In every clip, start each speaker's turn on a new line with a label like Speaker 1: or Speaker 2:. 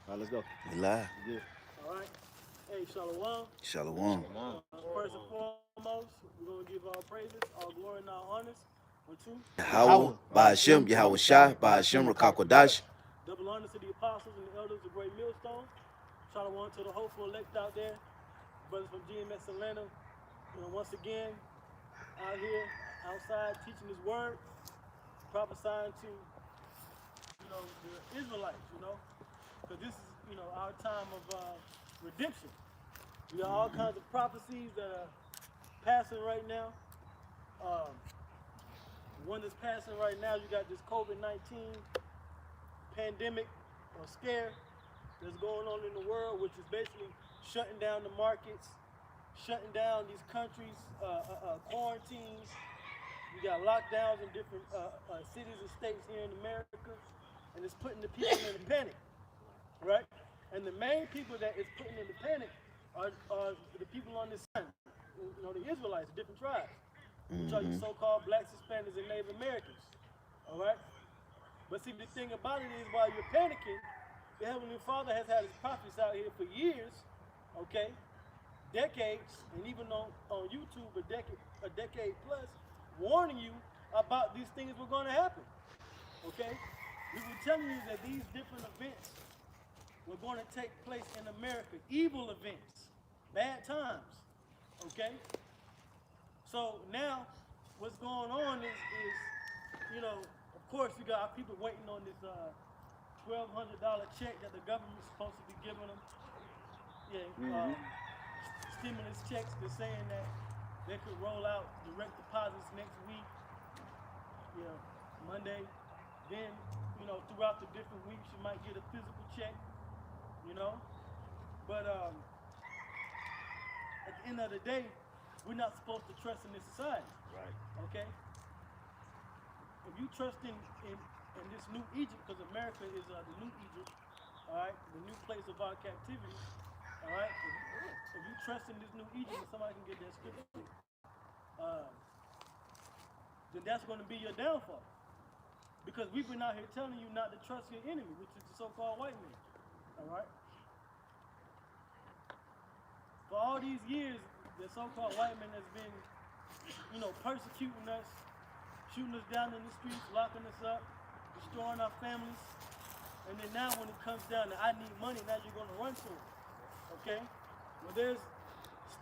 Speaker 1: All right, let's go.
Speaker 2: We live.
Speaker 1: Good.
Speaker 3: All right. Hey, Shalom.
Speaker 2: Shalom.
Speaker 1: Shalom.
Speaker 3: First and foremost, we're going to give all praises, all glory, and all honors unto
Speaker 2: Yahweh, Ba'ashem, Yahweh Shai, Ba'ashem, Rakakwadash.
Speaker 3: double honors to the apostles and the elders of Great Millstone. Shalom to the hopeful elect out there, brothers from Gmsatlanta. Once again, out here, outside, teaching His word, prophesying to, the Israelites, because this is, our time of redemption. We got all kinds of prophecies that are passing right now. Um, one that's passing right now, you got this COVID-19 pandemic or scare that's going on in the world, which is basically shutting down the markets, shutting down these countries, quarantines. You got lockdowns in different cities and states here in America, and it's putting the people in a panic, right? And the main people that it's putting into panic are the people on this side, the Israelites, the different tribes, which are your so-called blacks, Hispanics, and Native Americans, all right? But see, the thing about it is, while you're panicking, the Heavenly Father has had His prophets out here for years, okay, decades, and even on YouTube a decade plus, warning you about these things were going to happen, okay? We were telling you that these different events were going to take place in America, evil events, bad times, okay? So now, what's going on is of course, you got our people waiting on this $1,200 check that the government's supposed to be giving them. Yeah, stimulus checks. They're saying that they could roll out direct deposits next week. Monday. Then, throughout the different weeks, you might get a physical check. But at the end of the day, we're not supposed to trust in this society.
Speaker 1: Right.
Speaker 3: Okay? If you trust in this new Egypt, because America is the new Egypt, all right, the new place of our captivity, all right, if you trust in this new Egypt, and somebody can get that scripture, then that's going to be your downfall. Because we've been out here telling you not to trust your enemy, which is the so-called white man, all right? For all these years, the so-called white man has been, persecuting us, shooting us down in the streets, locking us up, destroying our families. And then now when it comes down to I need money, now you're going to run to it, okay? Well, there's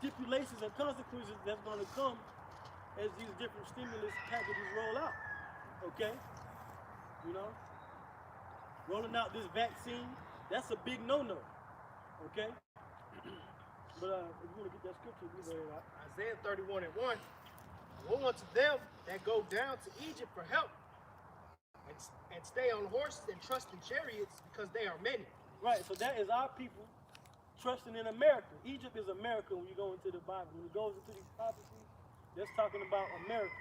Speaker 3: stipulations and consequences that's going to come as these different stimulus packages roll out, okay? Rolling out this vaccine, that's a big no-no, okay? But if you want to get that scripture, we go ahead.
Speaker 4: Isaiah 31:1. Woe unto them that go down to Egypt for help, and stay on horses and trust in chariots, because they are many.
Speaker 3: Right, so that is our people trusting in America. Egypt is America when you go into the Bible. When it goes into these prophecies, that's talking about America.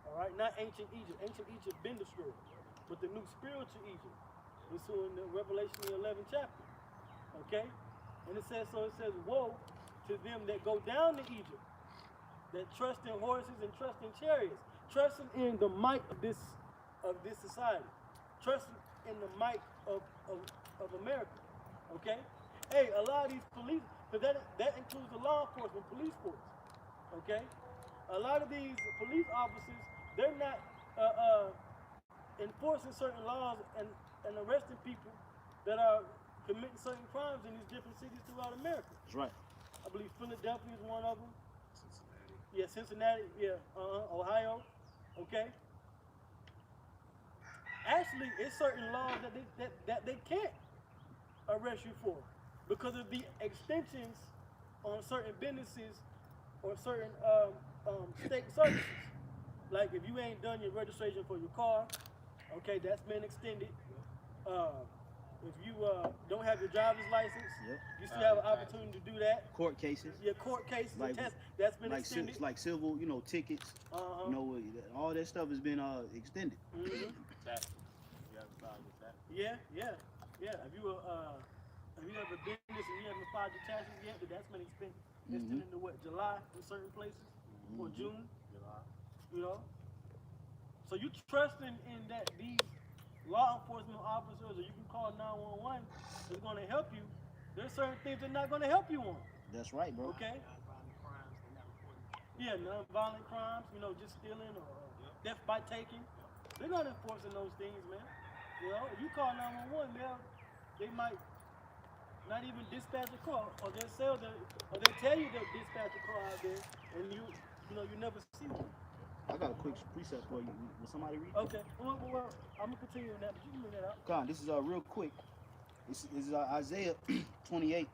Speaker 3: All right, not ancient Egypt. Ancient Egypt been destroyed. But the new spiritual Egypt is in the Revelation 11th chapter. Okay? And it says, woe to them that go down to Egypt, that trust in horses and trust in chariots, trusting in the might of this society, trusting in the might of America. Okay? Hey, a lot of these police, because that includes the law enforcement, police force. Okay? A lot of these police officers, they're not enforcing certain laws and arresting people that are committing certain crimes in these different cities throughout America.
Speaker 1: That's right.
Speaker 3: I believe Philadelphia is one of them.
Speaker 1: Cincinnati.
Speaker 3: Yeah, Cincinnati. Yeah, Ohio. Okay. Actually, it's certain laws that they can't arrest you for because of the extensions on certain businesses or certain state services. Like if you ain't done your registration for your car, okay, that's been extended. If you don't have your driver's license, you still have an opportunity to do that.
Speaker 1: Court cases.
Speaker 3: Yeah, court cases,
Speaker 1: Like-
Speaker 3: that's been extended.
Speaker 1: Like civil, tickets. All that stuff has been extended.
Speaker 3: Mm-hmm.
Speaker 5: Taxes. You haven't filed your taxes.
Speaker 3: Yeah. Have you ever business and you haven't filed your taxes yet? But that's been extended to what, July in certain places, or June?
Speaker 5: July.
Speaker 3: So you trusting in that these law enforcement officers, or you can call 911. It's going to help you. There's certain things they're not going to help you on.
Speaker 1: That's right, bro.
Speaker 3: Okay. Yeah, non-violent crimes, just stealing or theft by taking. They're not enforcing those things, man. If you call 911, they might not even dispatch a car, or they'll tell you they'll dispatch a car out there, and you never see one.
Speaker 1: I got a quick precept for you. Will somebody read?
Speaker 3: Okay. Well, I'm gonna continue on that, but you can bring that out.
Speaker 1: Come on, this is real quick. This is Isaiah 28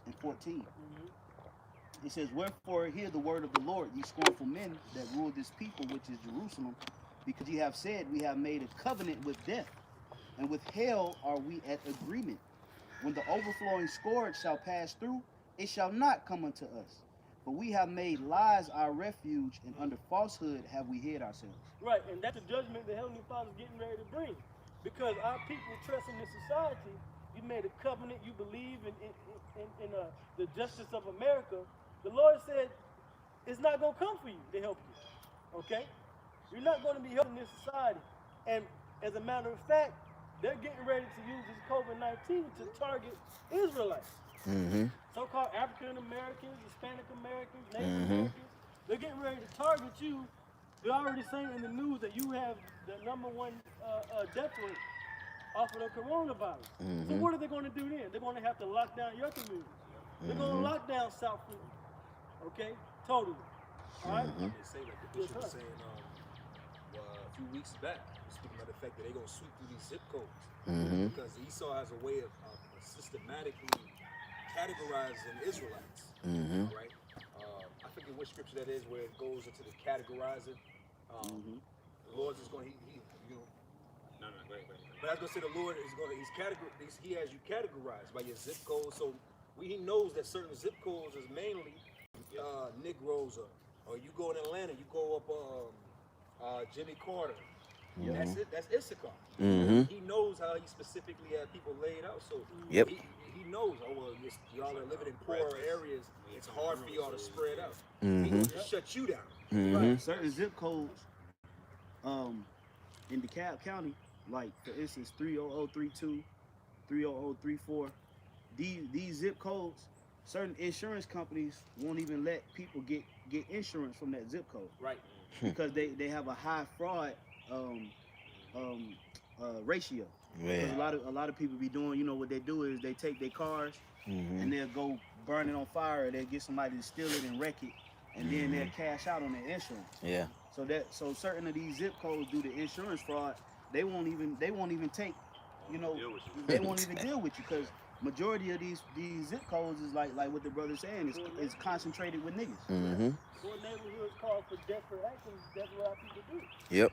Speaker 1: and 14. It says, "Wherefore hear the word of the Lord, ye scornful men that rule this people, which is Jerusalem, because ye have said, we have made a covenant with death, and with hell are we at agreement. When the overflowing scourge shall pass through, it shall not come unto us. For we have made lies our refuge, and under falsehood have we hid ourselves."
Speaker 3: Right, and that's the judgment the Heavenly Father is getting ready to bring. Because our people trust in this society. You made a covenant, you believe in the justice of America. The Lord said it's not going to come for you to help you. Okay? You're not going to be helping this society. And as a matter of fact, they're getting ready to use this COVID-19 to target Israelites. So-called African Americans, Hispanic Americans, Native Americans. They're getting ready to target you. They're already saying in the news that you have the #1 death rate off of the coronavirus. So what are they going to do then? They're going to have to lock down your community. They're going to lock down South Florida. Okay? Totally. All right?
Speaker 6: They say, like the bishop was saying a few weeks back, speaking of the fact that they're going to sweep through these zip codes. Because Esau has a way of systematically categorizing Israelites. Right? I forget which scripture that is where it goes into the categorizing. The Lord's is going to,
Speaker 5: No, go ahead.
Speaker 6: but I was going to say the Lord is going to, he has you categorized by your zip code. So he knows that certain zip codes is mainly Negroes, or you go in Atlanta, you go up Jimmy Carter. That's it. That's Issachar. He knows how he specifically had people laid out. So he knows. Oh well, y'all are living in poorer areas. It's hard for y'all to spread out. He will just shut you down.
Speaker 1: Right. Certain zip codes, in DeKalb County, like for instance 30032, 30034, these zip codes, certain insurance companies won't even let people get insurance from that zip code.
Speaker 6: Right.
Speaker 1: Because they have a high fraud ratio. Because a lot of people be doing, what they do is they take their cars and they'll go burn it on fire, or they'll get somebody to steal it and wreck it, and then they'll cash out on their insurance.
Speaker 2: Yeah.
Speaker 1: So certain of these zip codes do the insurance fraud, they won't even take, they won't even deal with you, because majority of these zip codes is like what the brother's saying, is concentrated with niggas.
Speaker 3: What neighborhoods call for desperate actions, that's what our people do.
Speaker 2: Yep.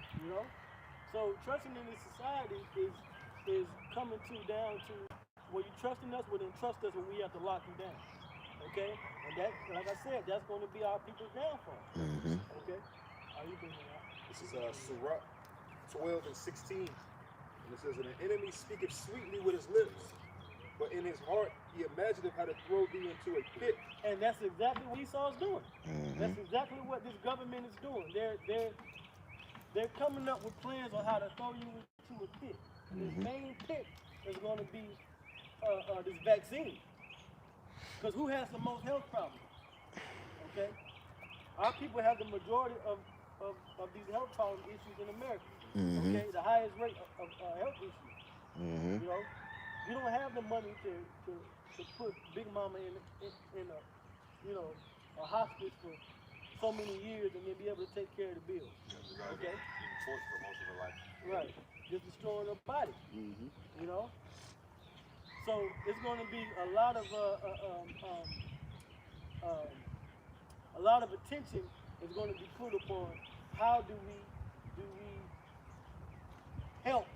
Speaker 3: So trusting in this society is coming down to where you trusting us, well then trust us when we have to lock you down. Okay? And that, like I said, that's going to be our people's downfall. Okay? Are you thinking that?
Speaker 6: This is Sirach 12 and 16. And it says, "And an enemy speaketh sweetly with his lips, but in his heart he imagineth how to throw thee into a pit."
Speaker 3: And that's exactly what Esau's doing. That's exactly what this government is doing. They're coming up with plans on how to throw you into a pit. This main pit is going to be this vaccine. Because who has the most health problems? Okay? Our people have the majority of these health problem issues in America. Okay? The highest rate of health issues. You don't have the money to put Big Mama in a hospice for so many years and then be able to take care of the bills. Okay?
Speaker 5: Getting tortured for most of her life.
Speaker 3: Right. Just destroying her body. So it's going to be a lot of attention is going to be put upon how do we help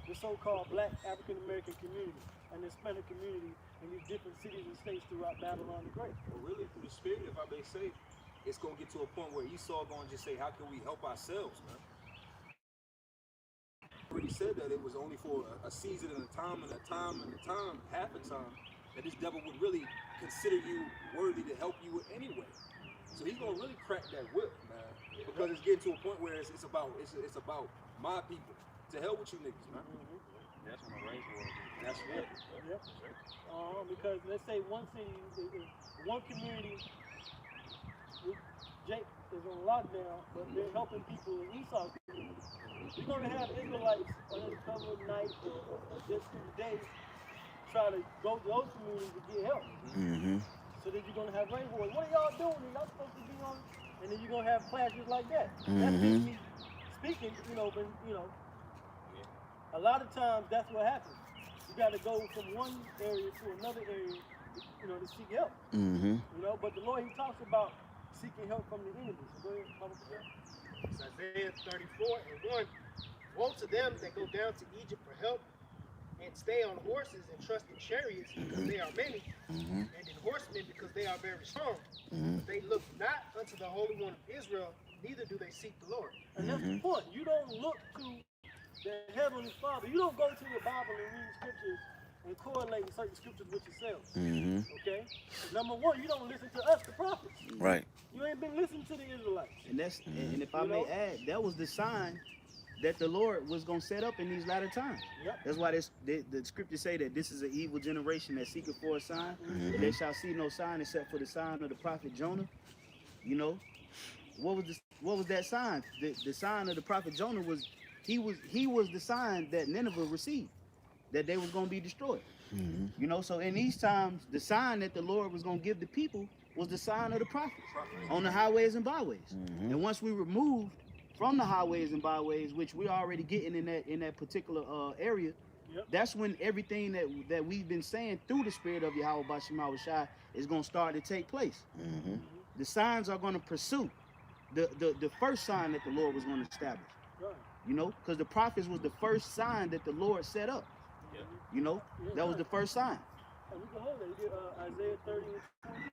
Speaker 3: the so-called Black African American community and the Hispanic community in these different cities and states throughout Babylon the Great.
Speaker 6: Well, really, through the Spirit, if I may say, it's going to get to a point where Esau going to just say, how can we help ourselves, man? Already said that it was only for a season and a time, half a time, that this devil would really consider you worthy to help you anyway. So he's going to really crack that whip, man, because it's getting to a point where it's about my people. To hell with you niggas, man.
Speaker 5: That's when the race war.
Speaker 6: That's it.
Speaker 3: Yep. Because let's say one city, one community, Jake is on lockdown, but they're helping people in Esau's community. You're going to have Israelites on a cover night or just through the day try to go to those communities to get help.
Speaker 2: Mm-hmm.
Speaker 3: So that you're going to have rain wars. What are y'all doing? Y'all supposed to be on, and then you're going to have clashes like that. That's just me speaking, but a lot of times that's what happens. You got to go from one area to another area, to seek help. But the Lord, he talks about seeking help from the enemies. Go ahead, Mama.
Speaker 4: It's Isaiah 34 and 1. Woe to them that go down to Egypt for help and stay on horses and trust in chariots because they are many, and in horsemen because they are very strong. But they look not unto the Holy One of Israel, neither do they seek the Lord.
Speaker 3: And that's the point. You don't look to the Heavenly Father. You don't go to the Bible and read scriptures and correlate certain scriptures with yourself. Okay? Number one, you don't listen to us, the prophets.
Speaker 2: Right.
Speaker 3: You ain't been listening to the Israelites.
Speaker 1: And that's and if I may add, that was the sign that the Lord was going to set up in these latter times.
Speaker 3: Yep.
Speaker 1: That's why the scriptures say that this is an evil generation that seeketh for a sign. And they shall see no sign except for the sign of the prophet Jonah. What was that sign? The sign of the prophet Jonah was he was the sign that Nineveh received, that they was going to be destroyed. So in these times, the sign that the Lord was going to give the people was the sign of the prophets on the highways and byways. And once we removed from the highways and byways, which we're already getting in that particular area, that's when everything that we've been saying through the spirit of Yahweh Bashim Shai is going to start to take place. The signs are going to pursue the first sign that the Lord was going to establish. Because the prophets was the first sign that the Lord set up. That was the first sign.
Speaker 3: And we can hold it. You did Isaiah 30 and 20.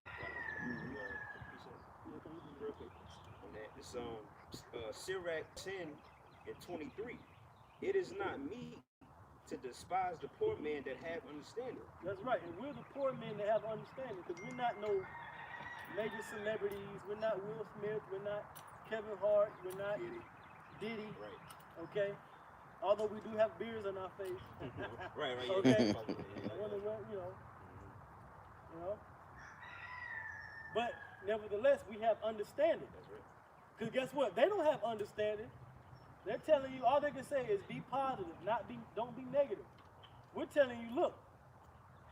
Speaker 6: It's Sirach 10 and 23. It is not meet to despise the poor man that have understanding.
Speaker 3: That's right. And we're the poor men that have understanding, because we're not no major celebrities. We're not Will Smith. We're not Kevin Hart. We're not Diddy.
Speaker 6: Right.
Speaker 3: Okay? Although we do have beers on our face.
Speaker 6: Right.
Speaker 3: Okay? I wonder what, But nevertheless, we have understanding.
Speaker 6: That's right.
Speaker 3: Because guess what? They don't have understanding. They're telling you, all they can say is be positive, don't be negative. We're telling you, look,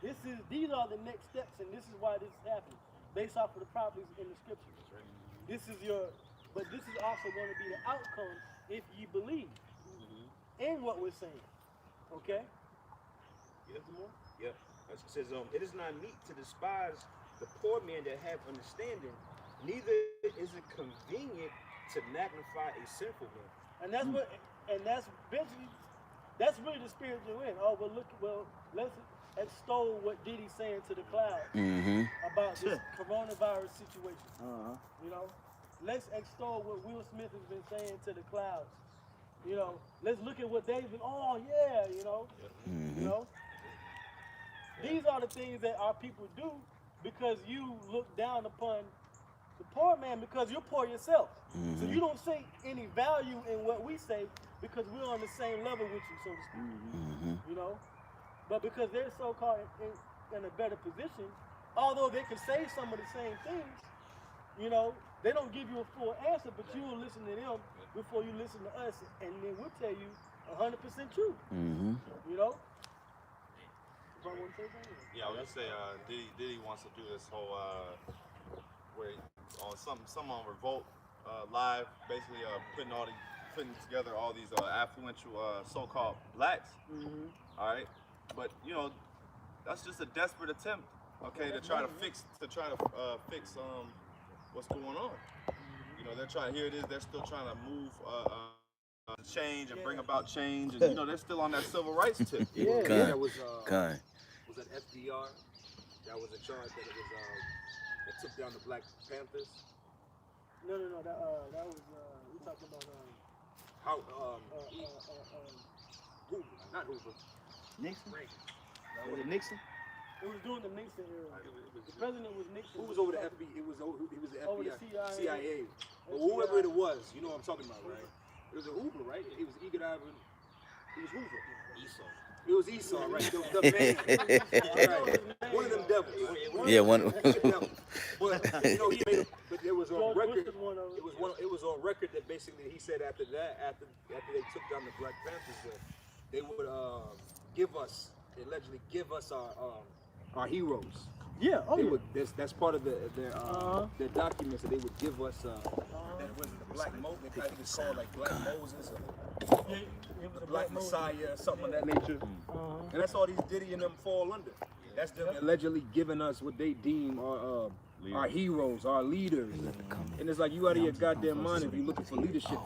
Speaker 3: these are the next steps, and this is why this is happening, based off of the prophecies in the scriptures.
Speaker 6: That's right.
Speaker 3: But this is also going to be the outcome if you believe in what we're saying. Okay?
Speaker 6: Yep.
Speaker 3: More?
Speaker 6: Yep. It says, it is not meet to despise the poor man that have understanding, neither is it convenient to magnify a sinful man.
Speaker 3: And that's that's really the spirit you're in. Let's extol what Diddy's saying to the clouds about this coronavirus situation. Let's extol what Will Smith has been saying to the clouds. Let's look at what they've been. These are the things that our people do because you look down upon the poor man because you're poor yourself. So you don't see any value in what we say because we're on the same level with you, so to speak. But because they're so-called in a better position, although they can say some of the same things, they don't give you a full answer, but you will listen to them before you listen to us, and then we'll tell you 100% true.
Speaker 5: Yeah, I was gonna say Diddy wants to do this whole where on some on Revolt live, basically putting together all these affluential so-called blacks. All right, but that's just a desperate attempt, to try to fix what's going on. They're trying. Here it is. They're still trying to move change and bring about change, and they're still on that civil rights tip.
Speaker 6: That was that FDR. That was a charge that it was that took down the Black Panthers.
Speaker 3: No. That was we talking about
Speaker 6: How Hoover, not Hoover.
Speaker 1: Nixon?
Speaker 6: Reagan.
Speaker 1: Was it Nixon?
Speaker 3: It was during the Nixon era. The president was Nixon.
Speaker 6: Who was over the FBI? He was the
Speaker 3: Over the
Speaker 6: FBI.
Speaker 3: CIA.
Speaker 6: CIA. But whoever it was, you know what I'm talking about, right? It was a Hoover, right? It was Egan Ivan. He was Hoover. Esau. It was Esau, right? The man. Right. One of them devils.
Speaker 2: Yeah, one.
Speaker 6: Devils. But you know, he made a, but it was on
Speaker 3: George
Speaker 6: record.
Speaker 3: Bush was one of them.
Speaker 6: It was on record that basically he said after they took down the Black Panthers, that they would allegedly give us our heroes.
Speaker 3: Yeah, oh
Speaker 6: They
Speaker 3: yeah.
Speaker 6: would. That's part of their documents that they would give us. That it wasn't the Black Moses. I think it's called like Black Moses or
Speaker 3: Yeah, it was
Speaker 6: the
Speaker 3: a
Speaker 6: Black
Speaker 3: Moses.
Speaker 6: Messiah, something of that nature. And that's all these Diddy and them fall under. That's them allegedly giving us what they deem our heroes, our leaders. And it's like you out of your goddamn mind if you're looking for leadership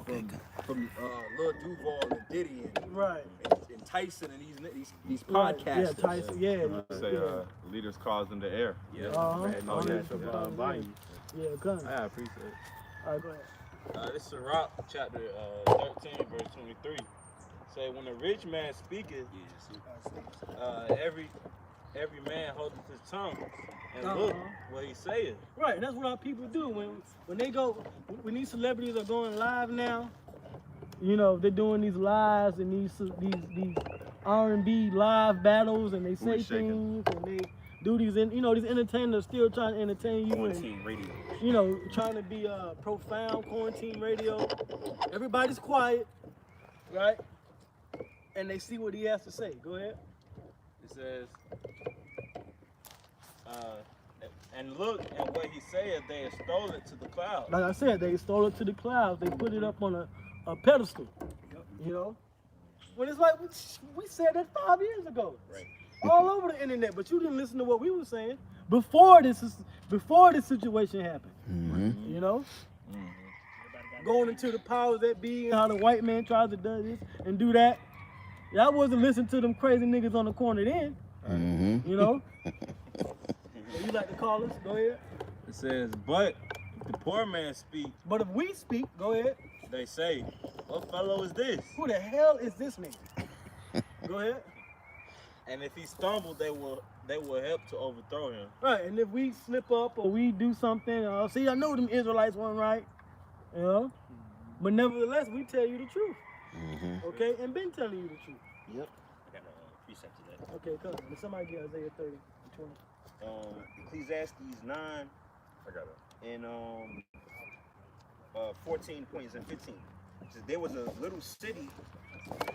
Speaker 6: from Lil Duval and Diddy
Speaker 3: Right.
Speaker 6: and Tyson and these
Speaker 3: Right.
Speaker 6: podcasters.
Speaker 3: Yeah, Tyson. Yeah.
Speaker 5: Say leaders caused in the air.
Speaker 6: Yeah.
Speaker 5: No, that's
Speaker 3: Yeah, come.
Speaker 5: I appreciate it.
Speaker 3: All right, go ahead.
Speaker 7: This is Sirach, chapter 13, verse 23. Say, when a rich man speaketh, every man holdeth his tongue, and look what he saith.
Speaker 3: Right, and that's what our people do when they go. When these celebrities are going live now, you know they're doing these lives and these R&B live battles, and they say things and they do these. These entertainers still trying to entertain you.
Speaker 7: Quarantine radio.
Speaker 3: You know, trying to be profound. Quarantine radio. Everybody's quiet, right? And they see what he has to say. Go ahead.
Speaker 7: It says, and look at what he saith, they have stolen it to the clouds.
Speaker 3: Like I said, they stole it to the clouds. They put it up on a pedestal. You know, when it's like we said that 5 years ago,
Speaker 7: Right.
Speaker 3: all over the internet. But you didn't listen to what we were saying before this situation happened.
Speaker 2: Mm-hmm.
Speaker 3: You know, going into the powers that be and how the white man tries to do this and do that. Y'all wasn't listening to them crazy niggas on the corner then.
Speaker 2: Mm-hmm.
Speaker 3: You know. So you like to call us? Go ahead.
Speaker 7: It says, but if the poor man speak,
Speaker 3: But if we speak, go ahead.
Speaker 7: they say, what fellow is this?
Speaker 3: Who the hell is this nigga? Go ahead.
Speaker 7: And if he stumble, they will help to overthrow him.
Speaker 3: Right, and if we slip up or we do something, see, I know them Israelites weren't right, you know, but nevertheless, we tell you the truth, okay, and been telling you the truth.
Speaker 1: Yep.
Speaker 7: I got a precept to that.
Speaker 3: Okay, come on. Somebody get Isaiah 30 and 20.
Speaker 7: Ecclesiastes 9
Speaker 5: I got it.
Speaker 7: and 14 points and 15. It says, there was a little city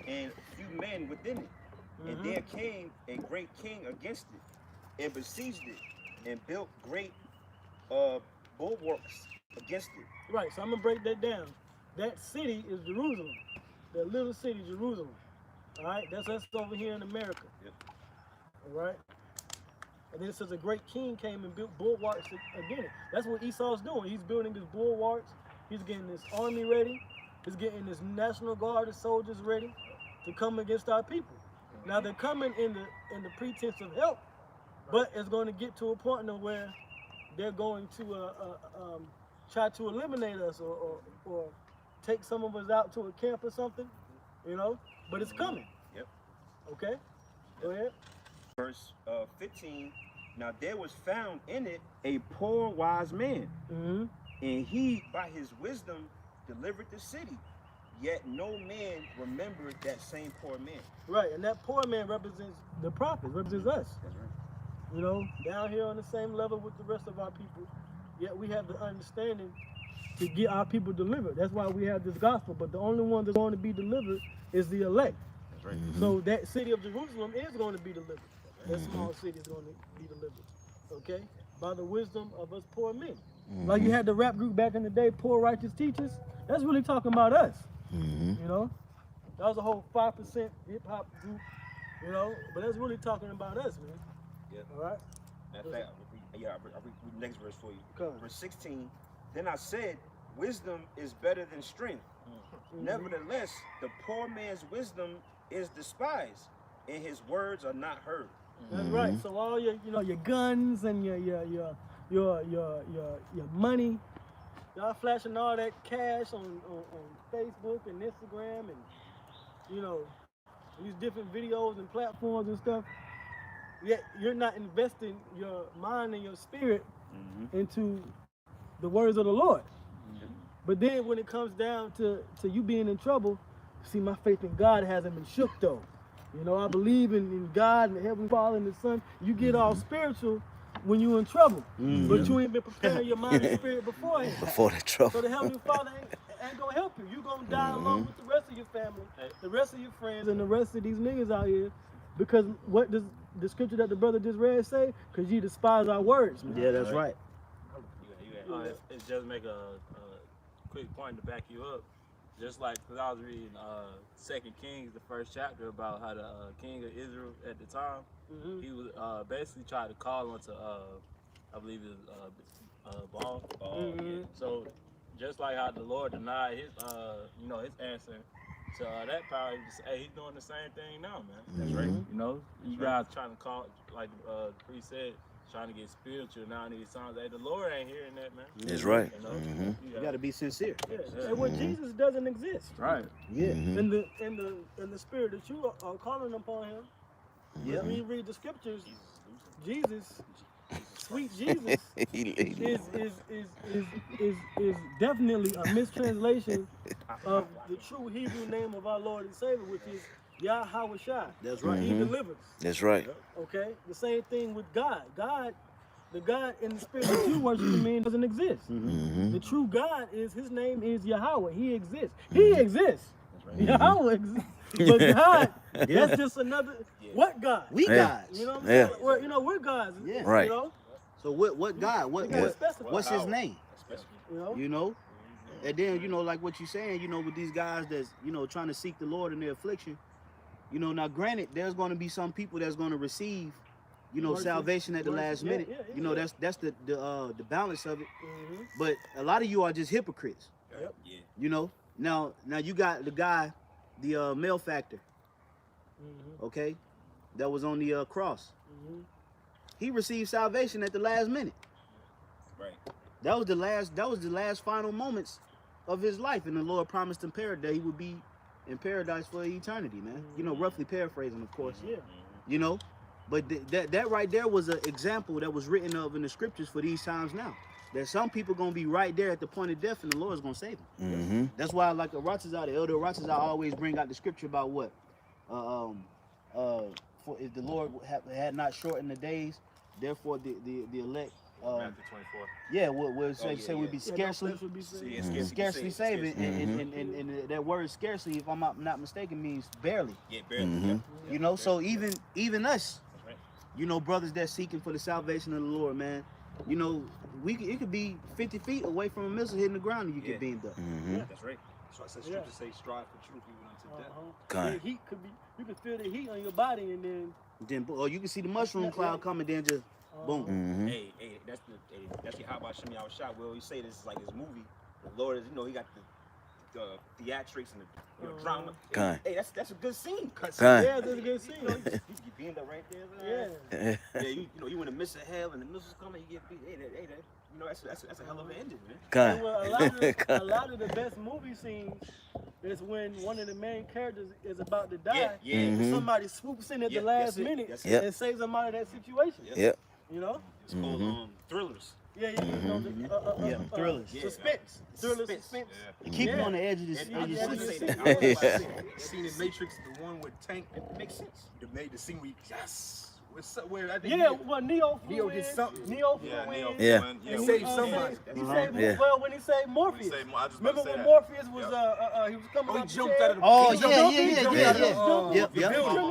Speaker 7: and few men within it. And there came a great king against it, and besieged it, and built great bulwarks against it.
Speaker 3: Right, so I'm gonna break that down. That city is Jerusalem. That little city, Jerusalem. All right, that's us over here in America.
Speaker 7: Yep.
Speaker 3: All right. And then it says a great king came and built bulwarks again. That's what Esau's doing. He's building his bulwarks. He's getting his army ready. He's getting his National Guard and soldiers ready to come against our people. Now they're coming in the pretense of help, but it's going to get to a point where they're going to try to eliminate us or take some of us out to a camp or something, you know. But it's coming.
Speaker 7: Yep.
Speaker 3: Okay. Go ahead.
Speaker 7: Verse 15. Now there was found in it a poor wise man,
Speaker 3: Mm-hmm.
Speaker 7: and he by his wisdom delivered the city. Yet no man remembered that same poor man.
Speaker 3: Right, and that poor man represents the prophet, represents us.
Speaker 7: That's right.
Speaker 3: You know, down here on the same level with the rest of our people. Yet we have the understanding to get our people delivered. That's why we have this gospel. But the only one that's going to be delivered is the elect.
Speaker 7: That's right.
Speaker 3: So that city of Jerusalem is going to be delivered. That small city is going to be delivered. Okay? By the wisdom of us poor men. Like you had the rap group back in the day, Poor Righteous Teachers. That's really talking about us. You know? That was a whole 5% hip hop group. You know? But that's really talking about us, man.
Speaker 7: Yeah.
Speaker 3: All right?
Speaker 7: Matter of fact, I'll read the next verse for you.
Speaker 3: Come.
Speaker 7: Verse 16. Then I said, wisdom is better than strength. Nevertheless, the poor man's wisdom is despised, and his words are not heard.
Speaker 3: That's right. So all your, your guns and your money, y'all flashing all that cash on Facebook and Instagram and these different videos and platforms and stuff. Yet you're not investing your mind and your spirit into the words of the Lord. But then when it comes down to you being in trouble, See, my faith in God hasn't been shook though. You know, I believe in God and the Heavenly Father and the Son. You get all spiritual when you're in trouble, but you ain't been preparing your mind and spirit beforehand.
Speaker 2: Before the trouble.
Speaker 3: So the Heavenly Father ain't gonna help you. You're gonna die along with the rest of your family, the rest of your friends, and the rest of these niggas out here. Because what does the scripture that the brother just read say? Because you despise our words, man.
Speaker 1: Yeah, that's right.
Speaker 8: It's just make a quick point to back you up. Just like, because I was reading 2 Kings, the first chapter, about how the king of Israel at the time, he was basically trying to call onto, I believe it was Baal. So just like how the Lord denied his, his answer to that power, he's doing the same thing now, man.
Speaker 2: That's right.
Speaker 8: You know, you guys trying to call, like the priest said, trying to get spiritual now in these times. Hey, the Lord ain't hearing that, man.
Speaker 2: That's right.
Speaker 8: You know?
Speaker 1: You gotta be sincere.
Speaker 3: Yeah. And when Jesus doesn't exist,
Speaker 8: Right.
Speaker 1: Yeah.
Speaker 3: in the spirit that you are calling upon him.
Speaker 1: Yeah.
Speaker 3: When you read the scriptures, Jesus, sweet Jesus, is definitely a mistranslation of the true Hebrew name of our Lord and Savior, which is Yahweh Shai.
Speaker 1: That's right.
Speaker 3: He delivers.
Speaker 2: That's right.
Speaker 3: Okay? The same thing with God. The God in the spirit that you worship doesn't exist. The true God his name is Yahweh. He exists. He exists. Yahweh exists. But God, that's just another, what God?
Speaker 1: We
Speaker 2: Yeah.
Speaker 1: gods.
Speaker 3: You know what I'm
Speaker 2: Yeah.
Speaker 3: saying? We're gods.
Speaker 1: Yeah.
Speaker 2: Right.
Speaker 3: You know?
Speaker 1: So what God? What's his name?
Speaker 3: You know?
Speaker 1: You know? And then, like what you're saying, with these guys that's, trying to seek the Lord in their affliction, now granted, there's going to be some people that's going to receive, salvation at the last minute. That's the balance of it. But a lot of you are just hypocrites.
Speaker 3: Yep.
Speaker 1: Now you got the guy, the malefactor, okay, that was on the cross. He received salvation at the last minute.
Speaker 7: Right.
Speaker 1: That was the last final moments of his life, and the Lord promised him that he would be in paradise for eternity, man. Roughly paraphrasing, of course.
Speaker 3: Yeah.
Speaker 1: But that right there was an example that was written of in the scriptures for these times now. That some people gonna be right there at the point of death, and the Lord's gonna save them. That's why, like the elder Ratazar always bring out the scripture about what, for if the Lord had not shortened the days, therefore the elect.
Speaker 5: Matthew 24.
Speaker 1: Yeah, what we'd be scarcely saving, and that word scarcely, if I'm not mistaken, means barely.
Speaker 7: Yeah, barely.
Speaker 1: So even us, brothers that's seeking for the salvation of the Lord, man, it could be 50 feet away from a missile hitting the ground and you get beamed up.
Speaker 7: Yeah, that's right. That's why I said scripture say strive for truth even unto death.
Speaker 2: God.
Speaker 3: The heat could be, you can feel the heat on your body, and then
Speaker 1: You can see the mushroom cloud coming, then just boom.
Speaker 7: Hey, that's your how about Shimmy Out Shot. We always say this is like his movie. The Lord is, he got the theatrics and the drama.
Speaker 2: God.
Speaker 7: Hey, that's a good scene.
Speaker 2: God.
Speaker 3: yeah, that's a good scene.
Speaker 7: You get beamed up right there.
Speaker 3: Yeah.
Speaker 7: Yeah, you in the midst of hell and the missiles coming, you get beat. Hey, that's a hell of an ending, man.
Speaker 2: God.
Speaker 3: Well, a lot of the best movie scenes is when one of the main characters is about to die.
Speaker 7: Yeah.
Speaker 3: And somebody swoops in at the last minute and saves them out of that situation.
Speaker 2: Yep.
Speaker 3: You know?
Speaker 7: It's called Thrillers.
Speaker 3: Yeah.
Speaker 1: Thrillers.
Speaker 3: Suspense. Thriller suspense.
Speaker 1: Keep you on the edge of this.
Speaker 6: Scene in Matrix, the one with Tank, it makes sense. The scene where where I think
Speaker 3: Neo
Speaker 6: did something.
Speaker 3: Neo
Speaker 5: Yeah,
Speaker 3: flew
Speaker 5: Neo
Speaker 3: in.
Speaker 2: Yeah.
Speaker 5: went,
Speaker 6: He saved somebody.
Speaker 3: He saved, well, when he saved Morpheus.
Speaker 5: I just
Speaker 3: Remember
Speaker 5: about to say
Speaker 3: when
Speaker 5: that.
Speaker 3: Morpheus was he was coming
Speaker 6: He
Speaker 3: up
Speaker 6: jumped
Speaker 3: the
Speaker 6: out of the
Speaker 1: Oh,
Speaker 6: he jumped out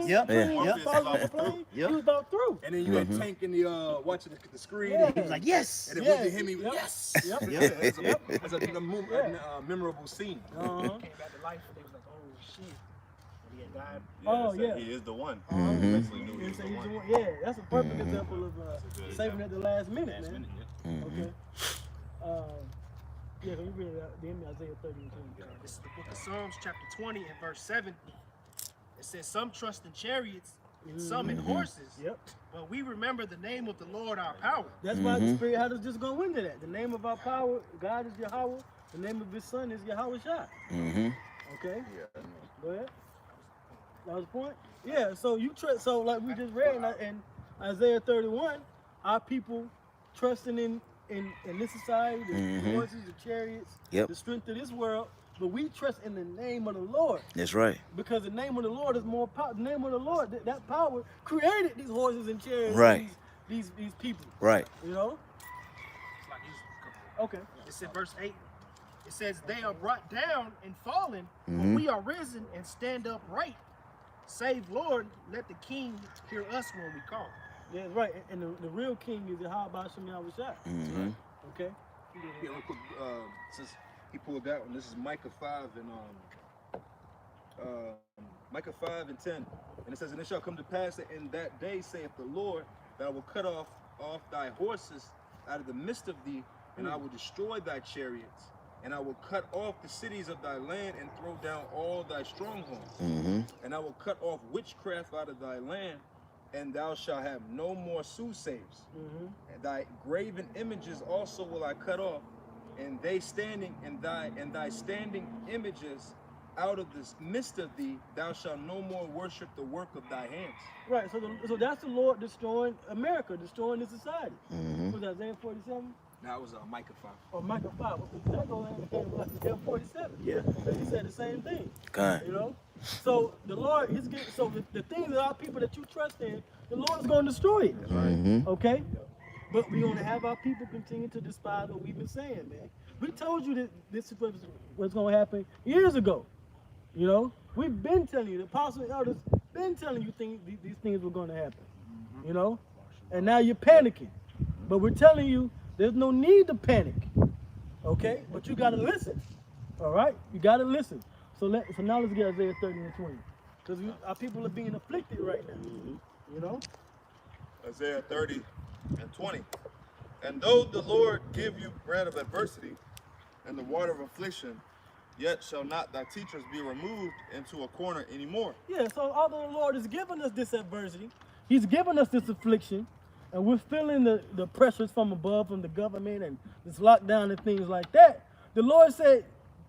Speaker 1: yeah.
Speaker 3: He was about through.
Speaker 6: And then you had Tank in the watching the screen.
Speaker 3: Yeah.
Speaker 6: And
Speaker 1: He was like, yes.
Speaker 6: And then with him, he was yes.
Speaker 3: Yep.
Speaker 6: That's a memorable scene.
Speaker 3: Uh-huh.
Speaker 4: Came back to life, and they was like, oh shit. And he had died.
Speaker 3: Oh, yeah.
Speaker 5: He is the one.
Speaker 2: Mhm.
Speaker 5: Basically knew he was the one.
Speaker 3: Yeah, that's a perfect example of saving at the last minute, man. Okay. Yeah, can you read it out? Isaiah 30 and 20.
Speaker 4: This is the book of Psalms, chapter 20 and verse 7. It says, some trust in chariots and some in horses,
Speaker 3: Yep.
Speaker 4: but we remember the name of the Lord our power.
Speaker 3: That's why the Spirit had us just go into that. The name of our power, God is Yahweh. The name of His Son is Yahweh Shai. Okay. Go ahead. That was the point. Yeah. So so like we just read in Isaiah 31, our people trusting in this society, the horses, the chariots,
Speaker 2: Yep.
Speaker 3: the strength of this world, but we trust in the name of the Lord.
Speaker 2: That's right.
Speaker 3: Because the name of the Lord is more powerful. The name of the Lord, that power created these horses and chariots.
Speaker 2: Right.
Speaker 3: And these people.
Speaker 2: Right.
Speaker 3: You know? Okay.
Speaker 4: It's in verse 8. It says, they are brought down and fallen, but we are risen and stand upright. Save Lord, let the king hear us when we call.
Speaker 3: Yeah, right. And the real king is Yahweh Shem Yahushua. Okay?
Speaker 6: Yeah, real quick, since he pulled that one, this is Micah 5 and Micah 5 and 10. And it says, and it shall come to pass that in that day, saith the Lord, that I will cut off thy horses out of the midst of thee, and I will destroy thy chariots, and I will cut off the cities of thy land and throw down all thy strongholds. And I will cut off witchcraft out of thy land, and thou shalt have no more soothsayers. And thy graven images also will I cut off, and they standing in thy standing images out of the midst of thee, thou shalt no more worship the work of thy hands.
Speaker 3: Right. So that's the Lord destroying America, destroying the society. Was that Isaiah 47?
Speaker 6: That was Micah 5.
Speaker 3: Or Micah 5. That goes in Isaiah 47.
Speaker 2: Yeah.
Speaker 3: He said the same thing.
Speaker 2: God.
Speaker 3: You know? So the Lord is getting, so the things that our people that you trust in, the Lord is going to destroy it. Okay? But we're going to have our people continue to despise what we've been saying, man. We told you that this is what's going to happen years ago. You know? We've been telling you, the apostles and elders been telling you these things were going to happen. You know? And now you're panicking. But we're telling you, there's no need to panic. Okay? But you got to listen. All right? You got to listen. So now let's get Isaiah 30 and 20. Because our people are being afflicted right now. You know?
Speaker 5: Isaiah 30 and 20. And though the Lord give you bread of adversity and the water of affliction, yet shall not thy teachers be removed into a corner anymore.
Speaker 3: Yeah, so although the Lord has given us this adversity, he's given us this affliction, and we're feeling the pressures from above, from the government and this lockdown and things like that, the Lord said,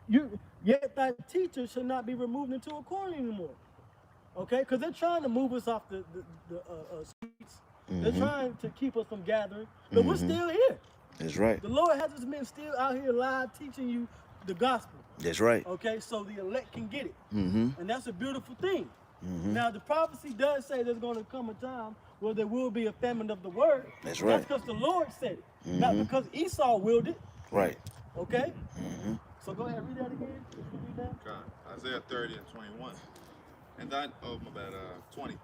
Speaker 3: yet thy teachers shall not be removed into a corner anymore. Okay? Because they're trying to move us off the streets. They're trying to keep us from gathering, but we're still here.
Speaker 2: That's right.
Speaker 3: The Lord has us men still out here live teaching you the gospel.
Speaker 2: That's right.
Speaker 3: Okay, so the elect can get it. And that's a beautiful thing. Now, the prophecy does say there's going to come a time where there will be a famine of the word.
Speaker 2: That's right.
Speaker 3: That's because the Lord said it, not because Esau willed it.
Speaker 2: Right.
Speaker 3: Okay? So go ahead, read that again. Read that.
Speaker 5: God. Isaiah 30 and 21. And thine, oh my bad, 20.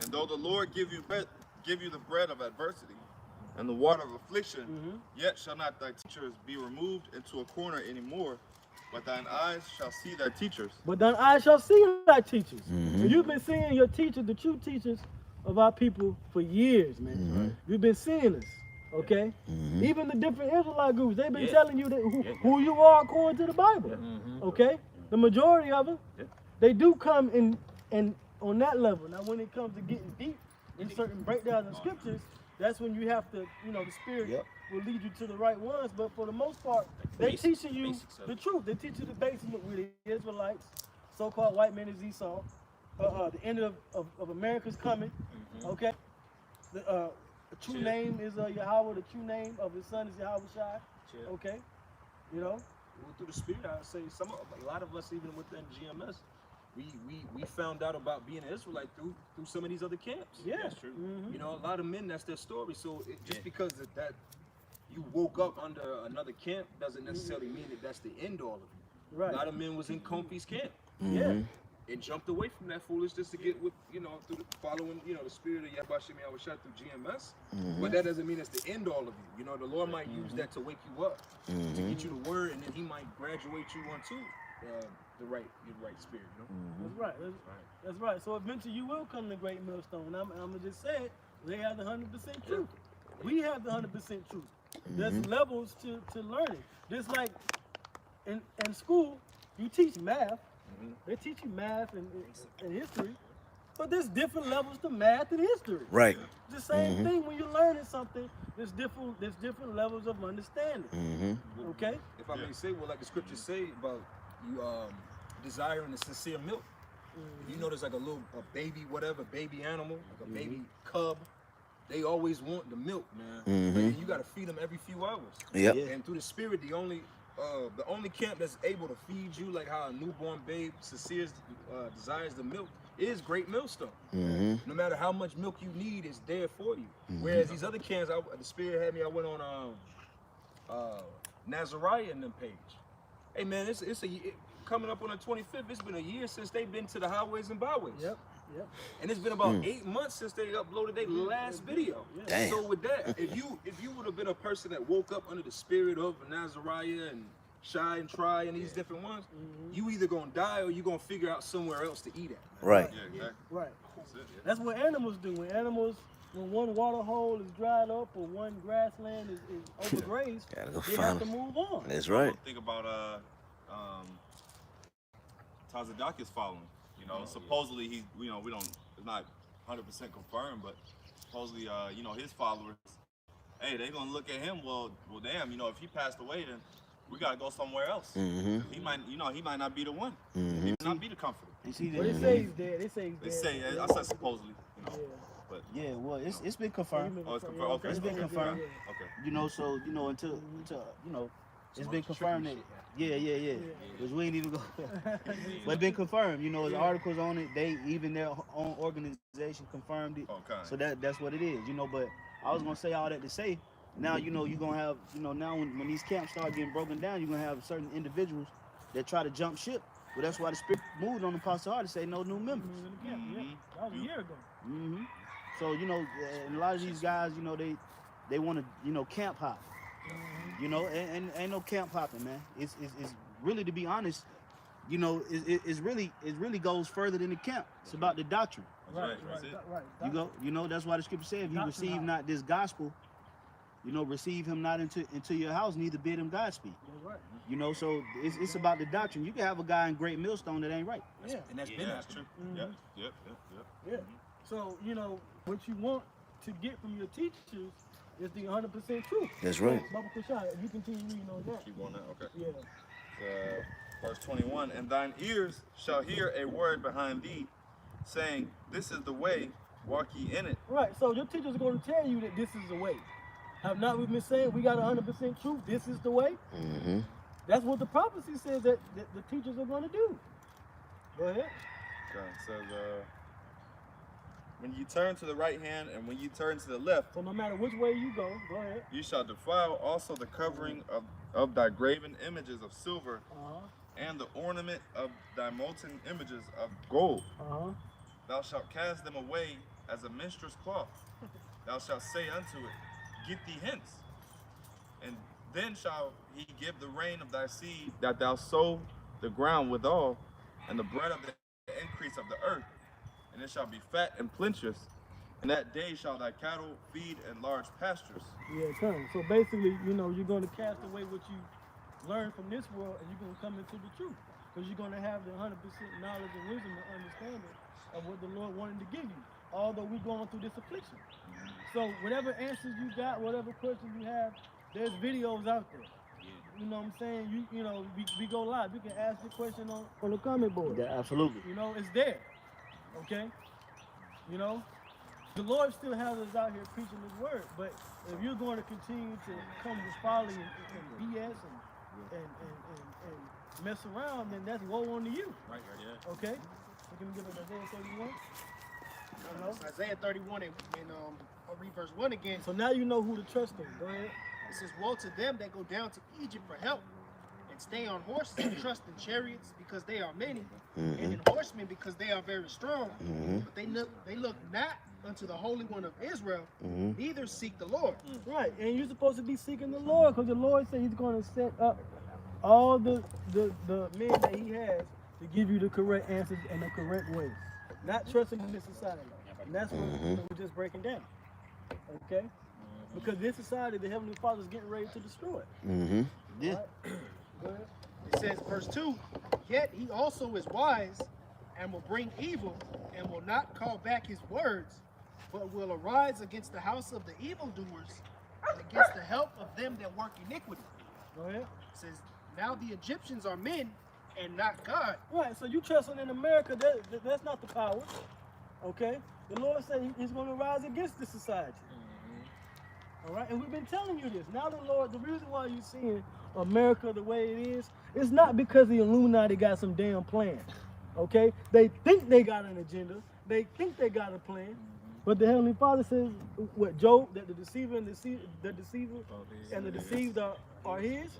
Speaker 5: And though the Lord give you the bread of adversity and the water of affliction, yet shall not thy teachers be removed into a corner anymore, but thine eyes shall see thy teachers.
Speaker 3: But thine eyes shall see thy teachers. And you've been seeing your teachers, the true teachers of our people for years, man. You've been seeing us, okay? Even the different Israelite groups, they've been telling you that who you are according to the Bible, okay? The majority of them, they do come in on that level. Now, when it comes to getting deep in certain breakdowns of scriptures, that's when you have to, the Spirit will lead you to the right ones. But for the most part, they're teaching you the truth. They teach you the basics with the Israelites, so-called white men is Esau. The end of America's coming. Okay? The true name is Yahweh. The true name of his son is Yahweh Shai. Okay? You know?
Speaker 6: Well, through the Spirit, I would say a lot of us, even within GMS, we found out about being an Israelite through some of these other camps.
Speaker 3: Yeah,
Speaker 6: that's true. You know, a lot of men, that's their story. So just because that you woke up under another camp doesn't necessarily mean that that's the end all of you.
Speaker 3: Right.
Speaker 6: A lot of men was in Comfy's camp.
Speaker 3: Yeah.
Speaker 6: And jumped away from that foolishness to get with, through following, the spirit of Yahweh Shem Yahushua through GMS. But that doesn't mean it's the end all of you. The Lord might use that to wake you up, to get you the word, and then he might graduate you onto the right spirit,
Speaker 3: That's right. That's right. So eventually you will come to great millstone. I'm gonna just say it. They have the 100% truth. We have the 100% truth. There's levels to learning. Just like in school, you teach math. They teach you math and history, but there's different levels to math and history.
Speaker 2: Right.
Speaker 3: It's the same thing when you're learning something. There's different levels of understanding. Okay.
Speaker 6: If I may say, like the scriptures say about you desiring the sincere milk. You notice like a baby, baby animal, like a baby cub, they always want the milk, man. But you got to feed them every few hours.
Speaker 2: Yep.
Speaker 6: And through the spirit, the only the only camp that's able to feed you like how a newborn babe desires the milk is Great Millstone. No matter how much milk you need, it's there for you. Whereas these other camps, the Spirit had me. I went on Nazariah and them page. Hey man, coming up on the 25th. It's been a year since they've been to the highways and byways.
Speaker 3: Yep.
Speaker 6: And it's been about 8 months since they uploaded their last video.
Speaker 2: Damn.
Speaker 6: So with that, if you would have been a person that woke up under the spirit of Nazariah and Shy and Try and these different ones, you either gonna die or you gonna figure out somewhere else to eat at.
Speaker 2: Right.
Speaker 5: Yeah, exactly.
Speaker 3: Right.
Speaker 5: That's it. Yeah.
Speaker 3: That's what animals do. When one water hole is dried up or one grassland is overgrazed,
Speaker 2: Gotta go
Speaker 3: they
Speaker 2: find
Speaker 3: have to
Speaker 2: them.
Speaker 3: move on.
Speaker 2: That's right.
Speaker 5: Think about Tazadakis following. You know, supposedly he's, you know, we don't, it's not 100% confirmed, but supposedly, you know, his followers, hey, they gonna look at him. Well, damn, you know, if he passed away, then we gotta go somewhere else. He might, you know, he might not be the one. He might not be the comforter.
Speaker 1: You see
Speaker 3: Well,
Speaker 1: that?
Speaker 3: they say he's dead. They say he's dead.
Speaker 5: They say, I said supposedly, you know, but
Speaker 1: Yeah, well, it's been confirmed.
Speaker 5: oh, it's confirmed. Okay,
Speaker 1: It's been confirmed.
Speaker 5: Okay.
Speaker 1: You know, so you know until you know, it's been confirmed that yeah. Which we ain't even go. But it's been confirmed. You know, the articles on it. They even their own organization confirmed it.
Speaker 5: Okay.
Speaker 1: So that's what it is. You know, but I was gonna say all that to say. Now you know you're gonna have now when these camps start getting broken down, you're gonna have certain individuals that try to jump ship. Well, that's why the Spirit moved on the Apostle Hart to say no new members.
Speaker 3: Yeah, that was a year ago.
Speaker 1: So you know, and a lot of these guys, you know, they want to camp hop. You know, and ain't no camp hopping, man. It's really, to be honest, you know, it really goes further than the camp. It's about the doctrine.
Speaker 5: Right. That's it.
Speaker 1: You know, that's why the scripture said, if you receive not this gospel, you know, receive him not into your house, neither bid him Godspeed.
Speaker 3: That's right.
Speaker 1: You know, so it's about the doctrine. You can have a guy in Great Millstone that ain't right.
Speaker 3: Yeah.
Speaker 6: And that's been
Speaker 5: That's true. Yep.
Speaker 3: Yeah. So, you know, what you want to get from your teachers is the 100% truth.
Speaker 2: That's right.
Speaker 3: Baba Kushai, you continue reading on that.
Speaker 5: Keep on that. Okay.
Speaker 3: Yeah.
Speaker 5: Verse 21, and thine ears shall hear a word behind thee, saying, this is the way, walk ye in it.
Speaker 3: Right. So your teachers are going to tell you that this is the way. Have not we been saying we got 100% truth? This is the way. That's what the prophecy says that the teachers are going to do. Go ahead.
Speaker 5: Okay. It says, when you turn to the right hand and when you turn to the left,
Speaker 3: So no matter which way you go ahead.
Speaker 5: you shall defile also the covering of thy graven images of silver, and the ornament of thy molten images of gold. Thou shalt cast them away as a minstrel's cloth. Thou shalt say unto it, get thee hence. And then shall he give the rain of thy seed, that thou sow the ground withal, and the bread of the increase of the earth. And it shall be fat and plenteous. And that day shall thy cattle feed in large pastures.
Speaker 3: Yeah, come. So basically, you know, you're going to cast away what you learned from this world, and you're going to come into the truth. Because you're going to have the 100% knowledge and wisdom and understanding of what the Lord wanted to give you, although we're going through this affliction. So whatever answers you got, whatever questions you have, there's videos out there. You know what I'm saying? You know, we go live. You can ask your question on the comment board.
Speaker 1: Yeah, absolutely.
Speaker 3: You know, it's there. Okay? You know? The Lord still has us out here preaching his word, but if you're going to continue to come with folly and BS and mess around, then that's woe unto you.
Speaker 5: Right, yeah.
Speaker 3: Okay? So can we give us Isaiah 31?
Speaker 4: It's Isaiah 31 and I'll read verse 1 again.
Speaker 3: So now you know who to trust in. Go ahead.
Speaker 4: It says, woe to them that go down to Egypt for help, and stay on horses and trust in chariots, because they are many, and in horsemen, because they are very strong. But they look not unto the Holy One of Israel, neither seek the Lord.
Speaker 3: Right, and you're supposed to be seeking the Lord, because the Lord said he's going to set up all the men that he has to give you the correct answers in the correct way. Not trusting in this society. And that's what we're just breaking down. Okay? Because this society, the Heavenly Father is getting ready to destroy it.
Speaker 1: Yeah.
Speaker 3: Right? Go ahead.
Speaker 4: It says, verse 2, yet he also is wise, and will bring evil, and will not call back his words, but will arise against the house of the evildoers, and against the help of them that work iniquity.
Speaker 3: Go ahead.
Speaker 4: It says, now the Egyptians are men, and not God.
Speaker 3: Right, so you trusting in America, that's not the power. Okay? The Lord said he's going to rise against this society. All right, and we've been telling you this. Now the Lord, the reason why you're seeing America the way it is, it's not because the Illuminati got some damn plan. Okay? They think they got an agenda. They think they got a plan. But the Heavenly Father says, what, Job, that the deceiver and the deceived are his.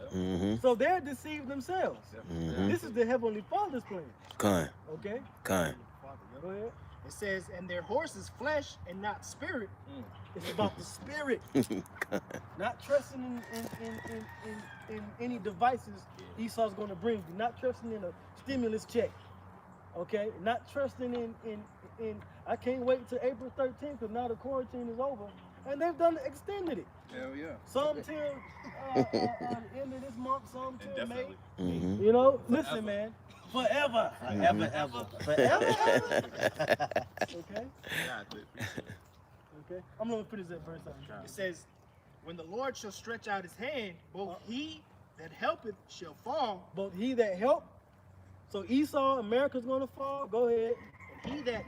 Speaker 3: So they're deceived themselves. This is the Heavenly Father's plan.
Speaker 2: Kind.
Speaker 3: Okay?
Speaker 2: Kind.
Speaker 3: Go ahead.
Speaker 4: It says, and their horse is flesh and not spirit.
Speaker 3: It's about the spirit. Not trusting in any devices Esau's going to bring you. Not trusting in a stimulus check. Okay? Not trusting in I can't wait till April 13th because now the quarantine is over. And they've extended it.
Speaker 5: Hell yeah.
Speaker 3: Some till the end of this month, some till May.
Speaker 2: Mm-hmm.
Speaker 3: You know, listen, man. Forever.
Speaker 1: Forever, ever. Forever, ever.
Speaker 3: Okay? Okay. I'm going to finish that verse out.
Speaker 4: It says, when the Lord shall stretch out his hand, both he that helpeth shall fall,
Speaker 3: Both he that helped. So Esau, America's going to fall. Go ahead.
Speaker 4: and he that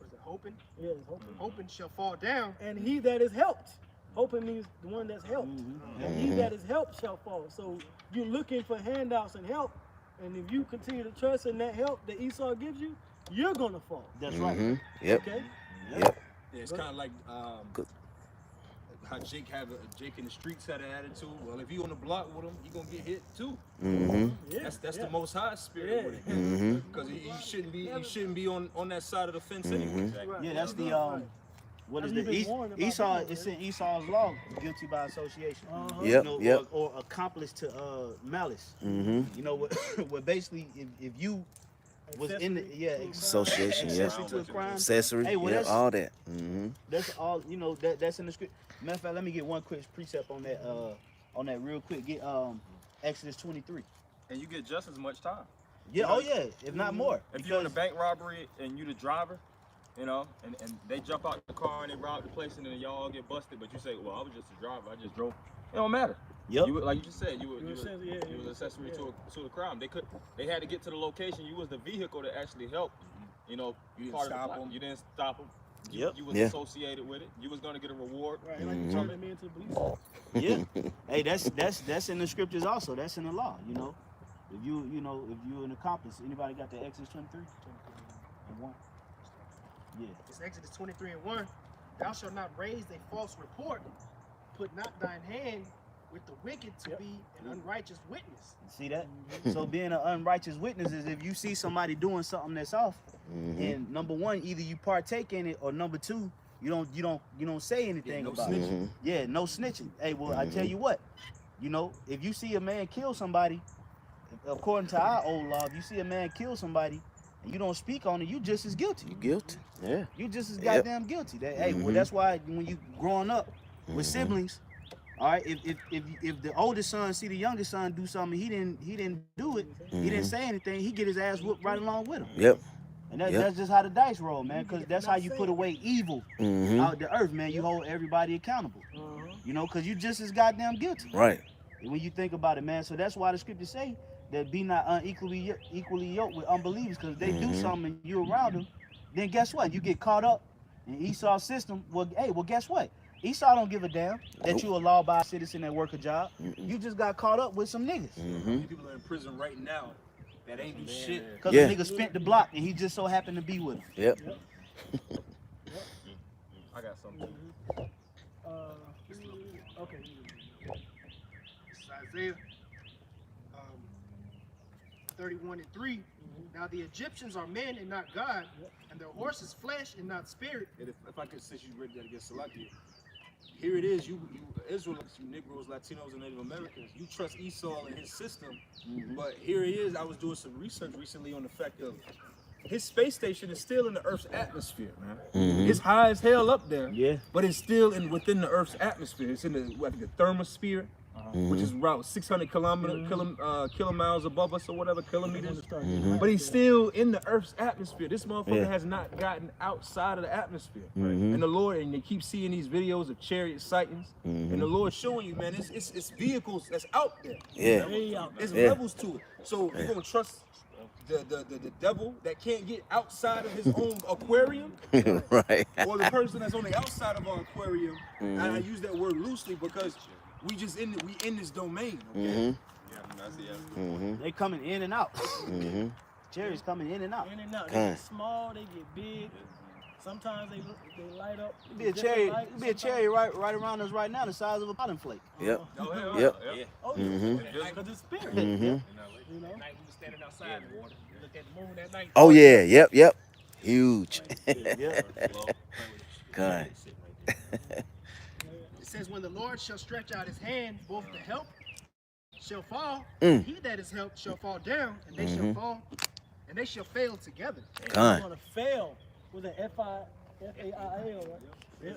Speaker 4: was it hoping?
Speaker 3: Yeah, it's hoping.
Speaker 4: Hoping shall fall down.
Speaker 3: And he that is helped. Hoping means the one that's helped. And he that is helped shall fall. So you're looking for handouts and help. And if you continue to trust in that help that Esau gives you, you're going to fall.
Speaker 1: That's right.
Speaker 2: Yep.
Speaker 3: Okay?
Speaker 2: Yep.
Speaker 6: Yeah, it's kind of like how Jake in the streets had an attitude. Well, if you on the block with him, you gonna get hit too.
Speaker 3: Yeah.
Speaker 6: That's the Most High spirit with it. Because you shouldn't be on that side of the fence anyway.
Speaker 3: Right.
Speaker 1: Yeah, that's the what is
Speaker 3: Have you
Speaker 1: the
Speaker 3: been warned about
Speaker 1: Esau?
Speaker 3: that,
Speaker 1: It's in Esau's law, guilty by association.
Speaker 2: Yep,
Speaker 1: You know,
Speaker 2: yep.
Speaker 1: or accomplice to malice. You know what basically if you was in the
Speaker 2: Association, yeah.
Speaker 1: accessory to a crime.
Speaker 2: Accessory,
Speaker 1: Hey, well,
Speaker 2: yeah,
Speaker 1: that's-
Speaker 2: all that.
Speaker 1: That's all, you know, that's in the script. Matter of fact, let me get one quick precept on that real quick. Get Exodus 23.
Speaker 9: And you get just as much time.
Speaker 1: Yeah, oh yeah, if not more.
Speaker 9: If you're in a bank robbery and you the driver, you know, and they jump out the car and they rob the place and then y'all all get busted, but you say, well, I was just a driver, I just drove. It don't matter.
Speaker 1: Yep.
Speaker 9: You, like you just said, you was
Speaker 3: Yeah.
Speaker 9: accessory to a crime. They had to get to the location. You was the vehicle that actually helped. You know,
Speaker 6: You didn't
Speaker 9: part of the
Speaker 6: stop
Speaker 9: plot.
Speaker 6: them.
Speaker 9: You didn't stop them.
Speaker 1: Yep.
Speaker 9: You was
Speaker 2: Yeah.
Speaker 9: associated with it. You was gonna get a reward.
Speaker 3: Right, like you turning me into the police.
Speaker 1: Yeah. Hey, that's in the scriptures also. That's in the law, you know. If you an accomplice, anybody got the Exodus 23? And 1? Yeah.
Speaker 4: It's Exodus 23:1. Thou shalt not raise a false report. Put not thine hand with the wicked to be an unrighteous witness.
Speaker 1: See that? So being an unrighteous witness is if you see somebody doing something that's off, and number one, either you partake in it, or number two, you don't say anything
Speaker 6: no
Speaker 1: about
Speaker 6: snitching.
Speaker 1: it. Yeah, no snitching. Hey, well, I tell you what, you know, if you see a man kill somebody, according to our old law, if you see a man kill somebody and you don't speak on it, you just as guilty.
Speaker 2: You guilty? Yeah.
Speaker 1: You just as
Speaker 2: Yep.
Speaker 1: goddamn guilty. That, hey, well, that's why when you growing up with siblings, all right, if the oldest son see the youngest son do something, he didn't do it, he didn't say anything, he get his ass whooped right along with him.
Speaker 2: Yep.
Speaker 1: And that's,
Speaker 2: Yep.
Speaker 1: that's just how the dice roll, man, because that's how you put away evil out the earth, man. You hold everybody accountable, you know, because you just as goddamn guilty
Speaker 2: Right.
Speaker 1: when you think about it, man. So that's why the scriptures say that be not equally yoked with unbelievers, because they do something and you around them, then guess what? You get caught up in Esau's system. Well, hey, well, guess what? Esau don't give a damn that you a law-abiding citizen that work a job. You just got caught up with some niggas.
Speaker 6: People are in prison right now that ain't do shit.
Speaker 1: Because
Speaker 2: Yeah.
Speaker 1: the nigga spent the block and he just so happened to be with him.
Speaker 2: Yep.
Speaker 9: I got something.
Speaker 3: Okay.
Speaker 4: This is Isaiah 31:3. Now the Egyptians are men and not God, and their horses flesh and not spirit.
Speaker 6: And if I could, since you read that against Salakia, here it is, you Israelites, you Negroes, Latinos, and Native Americans, you trust Esau and his system, but here he is. I was doing some research recently on the fact of his space station is still in the Earth's atmosphere, man. It's high as hell up there,
Speaker 1: Yeah.
Speaker 6: but it's still within the Earth's atmosphere. It's in the thermosphere, which is around 600 kilomiles above us or whatever, kilometers. But he's still in the Earth's atmosphere. This motherfucker has not gotten outside of the atmosphere. And the Lord, and you keep seeing these videos of chariot sightings, and the Lord showing you, man, it's vehicles that's out there.
Speaker 2: Yeah.
Speaker 6: There's levels to it. So you're gonna trust the devil that can't get outside of his own aquarium,
Speaker 2: Right.
Speaker 6: or the person that's on the outside of our aquarium? And I use that word loosely because we just in this domain. Okay?
Speaker 2: Mm-hmm.
Speaker 1: They coming in and out.
Speaker 2: Mm-hmm.
Speaker 1: Cherries coming in and out.
Speaker 3: In and out. They
Speaker 2: Kind.
Speaker 3: get small, they get big. Sometimes they light up.
Speaker 1: Be a cherry, be a cherry right around us right now, the size of a cotton flake.
Speaker 2: Yep.
Speaker 6: Oh, hell
Speaker 2: Yep.
Speaker 6: yeah.
Speaker 3: Oh,
Speaker 2: Mhm.
Speaker 3: because it's spirit.
Speaker 2: Mm-hmm.
Speaker 3: You know?
Speaker 4: Night we was standing outside in the water. We looked at the moon that night.
Speaker 2: Oh yeah. Yep. Huge.
Speaker 1: Yeah.
Speaker 2: Kind.
Speaker 4: It says, when the Lord shall stretch out his hand, both to help shall fall,
Speaker 2: Mm.
Speaker 4: he that is helped shall fall down, and they shall fall, and they shall fail together.
Speaker 3: You're
Speaker 2: Kind.
Speaker 3: gonna fail with an F-A-I-L, right?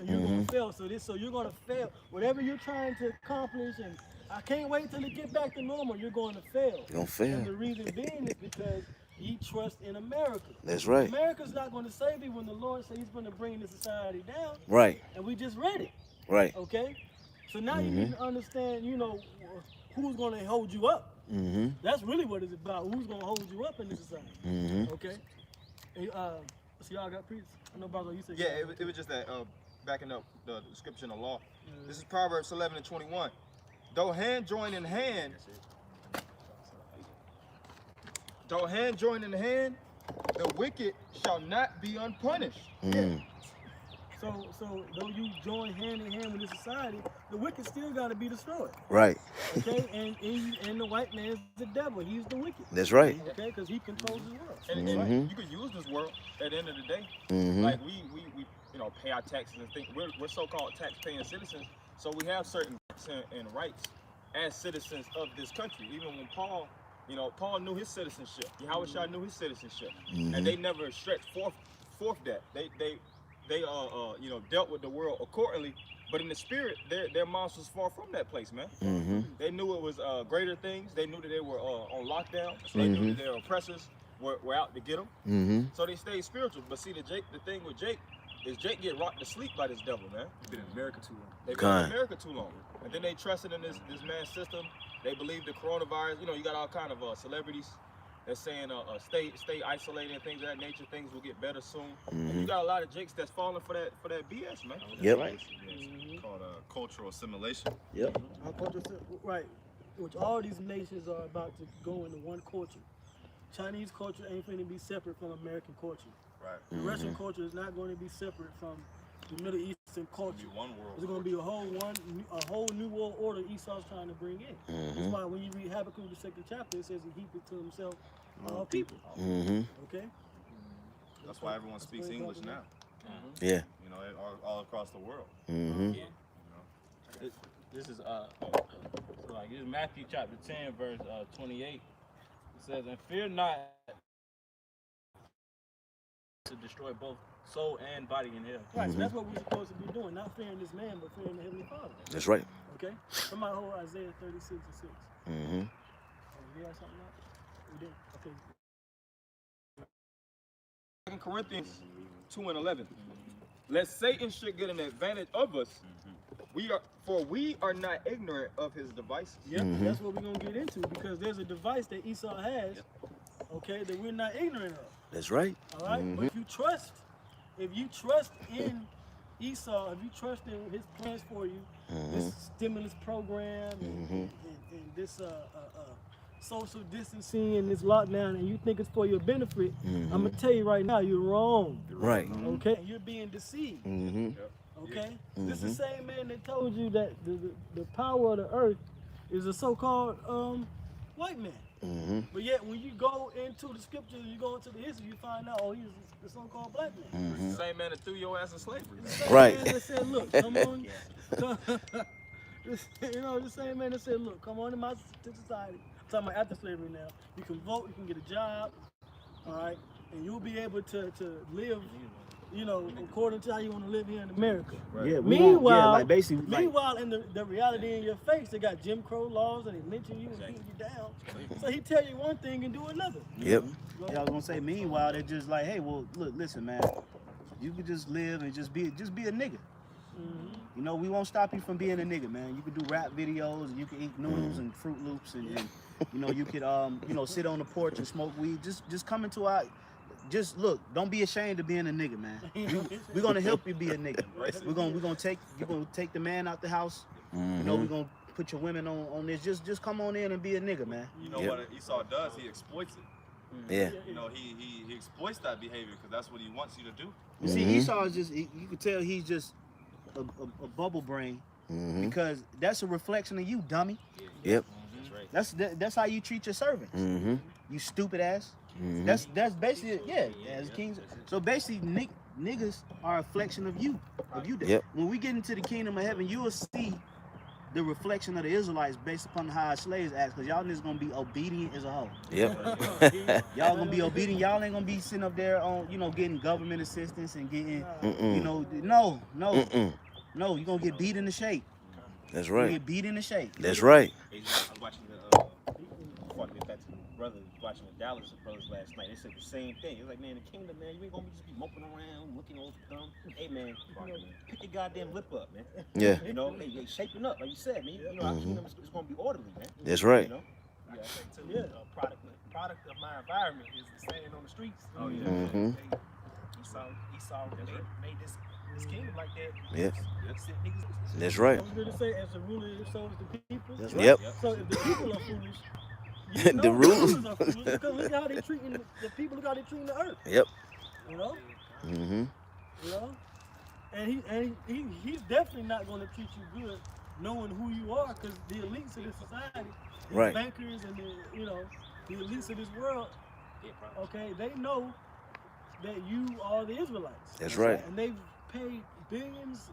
Speaker 3: You're gonna fail. So you're gonna fail. Whatever you're trying to accomplish, and I can't wait till it get back to normal. You're going to fail.
Speaker 2: You're gonna
Speaker 3: And
Speaker 2: fail.
Speaker 3: the reason being is because ye trust in America.
Speaker 2: That's right.
Speaker 3: America's not going to save you when the Lord says He's going to bring the society down,
Speaker 2: Right.
Speaker 3: and we just read it.
Speaker 2: Right.
Speaker 3: Okay. So now you need to understand. You know who's going to hold you up.
Speaker 2: Mm-hmm.
Speaker 3: That's really what it's about. Who's going to hold you up in this society?
Speaker 2: Mm-hmm.
Speaker 3: Okay. And, so y'all got preach. I know, Bazo, you said.
Speaker 6: Yeah, it was just that backing up the scripture in the law. This is Proverbs 11:21. Though hand join in hand, the wicked shall not be unpunished.
Speaker 2: Mm-hmm.
Speaker 3: So though you join hand in hand with this society, the wicked still got to be destroyed.
Speaker 2: Right.
Speaker 3: Okay, and the white man's the devil. He's the wicked.
Speaker 2: That's right.
Speaker 3: Okay, because he controls the world.
Speaker 6: And
Speaker 2: Mhm.
Speaker 6: you could use this world at the end of the day.
Speaker 2: Mm-hmm.
Speaker 9: Like we pay our taxes and think we're so-called tax-paying citizens, so we have certain rights and rights as citizens of this country. Even when Paul knew his citizenship, Yahushua knew his citizenship, and they never stretched forth that. They dealt with the world accordingly, but in the spirit, their minds was far from that place, man.
Speaker 2: Mm-hmm.
Speaker 9: They knew it was greater things. They knew that they were on lockdown. They knew that their oppressors were out to get them.
Speaker 2: Mm-hmm.
Speaker 9: So they stayed spiritual. But see, the thing with Jake is Jake get rocked to sleep by this devil, man.
Speaker 6: He's been in America too long.
Speaker 9: They've been in America too long. And then they trusted in this man's system. They believe the coronavirus. You got all kind of celebrities that's saying stay isolated and things of that nature. Things will get better soon. And you got a lot of Jakes that's falling for that BS, man.
Speaker 2: Yep.
Speaker 5: It's called cultural assimilation.
Speaker 2: Yep.
Speaker 3: Our culture, right? Which all these nations are about to go into one culture. Chinese culture ain't going to be separate from American culture.
Speaker 5: Right.
Speaker 3: The Russian culture is not going to be separate from the Middle Eastern culture.
Speaker 5: It'll be one world.
Speaker 3: There's going to be a whole new world order Esau's trying to bring in. That's why when you read Habakkuk, the 2nd chapter, it says he heaped it to himself all people.
Speaker 2: Mm-hmm.
Speaker 3: Okay.
Speaker 5: That's why everyone speaks English now.
Speaker 2: Yeah.
Speaker 5: You know, all across the world.
Speaker 2: Mm-hmm.
Speaker 8: This is this is Matthew chapter 10 verse 28. It says, "And fear not to destroy both soul and body in hell."
Speaker 3: Right. So that's what we're supposed to be doing, not fearing this man, but fearing the Heavenly Father.
Speaker 2: That's right.
Speaker 3: Okay. Somebody hold Isaiah 36:6.
Speaker 2: Mm-hmm.
Speaker 3: Oh, you got something else? We did. Okay.
Speaker 9: 2 Corinthians 2:11. Lest Satan should get an advantage of us, we are not ignorant of his devices.
Speaker 3: Yep, that's what we're gonna get into, because there's a device that Esau has, okay, that we're not ignorant of.
Speaker 2: That's right.
Speaker 3: All right, but if you trust in Esau, if you trust in his plans for you, this stimulus program and this social distancing and this lockdown, and you think it's for your benefit, I'm gonna tell you right now, you're wrong.
Speaker 2: Right.
Speaker 3: Okay, you're being deceived.
Speaker 2: Mm-hmm.
Speaker 3: Okay, this is the same man that told you that the power of the earth is a so-called white man.
Speaker 2: Mm-hmm.
Speaker 3: But yet, when you go into the scriptures, you go into the history, you find out, he's the so-called black man.
Speaker 9: It's the same man that threw your ass in slavery.
Speaker 3: The same
Speaker 2: Right.
Speaker 3: man that said, look, come on. The same man that said, look, come on to my society. I'm talking about after slavery now. You can vote, you can get a job, all right, and you'll be able to live, according to how you want to live here in America.
Speaker 1: Right. Yeah.
Speaker 3: Meanwhile,
Speaker 1: basically,
Speaker 3: in the reality in your face, they got Jim Crow laws and they lynching you and beating you down. So he tell you one thing and do another.
Speaker 2: Yep.
Speaker 1: Yeah, I was gonna say. Meanwhile, they're just like, hey, well, look, listen, man. You could just live and just be a nigga. You know, we won't stop you from being a nigga, man. You can do rap videos, and you can eat noodles and Fruit Loops, and you could sit on the porch and smoke weed. Just come into our. Just look, don't be ashamed of being a nigga, man. We're gonna help you be a nigga. We're gonna take the man out the house. We're gonna put your women on this. Just come on in and be a nigga, man.
Speaker 5: You know what Esau does? He exploits it.
Speaker 2: Yeah.
Speaker 5: You know, he exploits that behavior because that's what he wants you to do.
Speaker 1: You see, Esau is just, you can tell he's just a bubble brain because that's a reflection of you, dummy.
Speaker 2: Yep.
Speaker 5: That's right.
Speaker 1: That's how you treat your servants. You stupid ass. That's basically as kings. So basically, niggas are a reflection of you.
Speaker 2: Yep.
Speaker 1: When we get into the kingdom of heaven, you will see the reflection of the Israelites based upon how our slaves act, because y'all niggas gonna be obedient as a whole.
Speaker 2: Yep.
Speaker 1: Y'all gonna be obedient. Y'all ain't gonna be sitting up there on, getting government assistance and getting, no, you gonna get beat in the shape.
Speaker 2: That's
Speaker 1: You
Speaker 2: right.
Speaker 1: get beat in the shape.
Speaker 2: That's right.
Speaker 7: I was watching before I get back to the brothers, watching the Dallas brothers last night. They said the same thing. It's like, man, the kingdom, man, you ain't gonna just be moping around, looking all dumb. Hey, man, pick your goddamn lip up, man.
Speaker 2: Yeah.
Speaker 7: They shaping up, like you said, man. Our kingdom is gonna be orderly, man.
Speaker 2: That's right.
Speaker 4: Product of my environment is the saying on the streets.
Speaker 5: Oh yeah.
Speaker 4: Esau made this kingdom like that.
Speaker 2: Yeah.
Speaker 4: Sit niggas.
Speaker 2: That's right.
Speaker 3: I was going to say, as the ruler is, so is the people.
Speaker 1: That's right.
Speaker 2: Yep.
Speaker 3: So if the people are foolish,
Speaker 2: The rulers.
Speaker 3: are foolish, because look how they treating the people. Look how they treating the earth.
Speaker 2: Yep.
Speaker 3: You know.
Speaker 2: Mm-hmm.
Speaker 3: You know. And he's definitely not going to treat you good, knowing who you are, because the elites of this society, the
Speaker 2: Right.
Speaker 3: bankers and the elites of this world, okay, they know that you are the Israelites.
Speaker 2: That's right.
Speaker 3: And they've paid billions,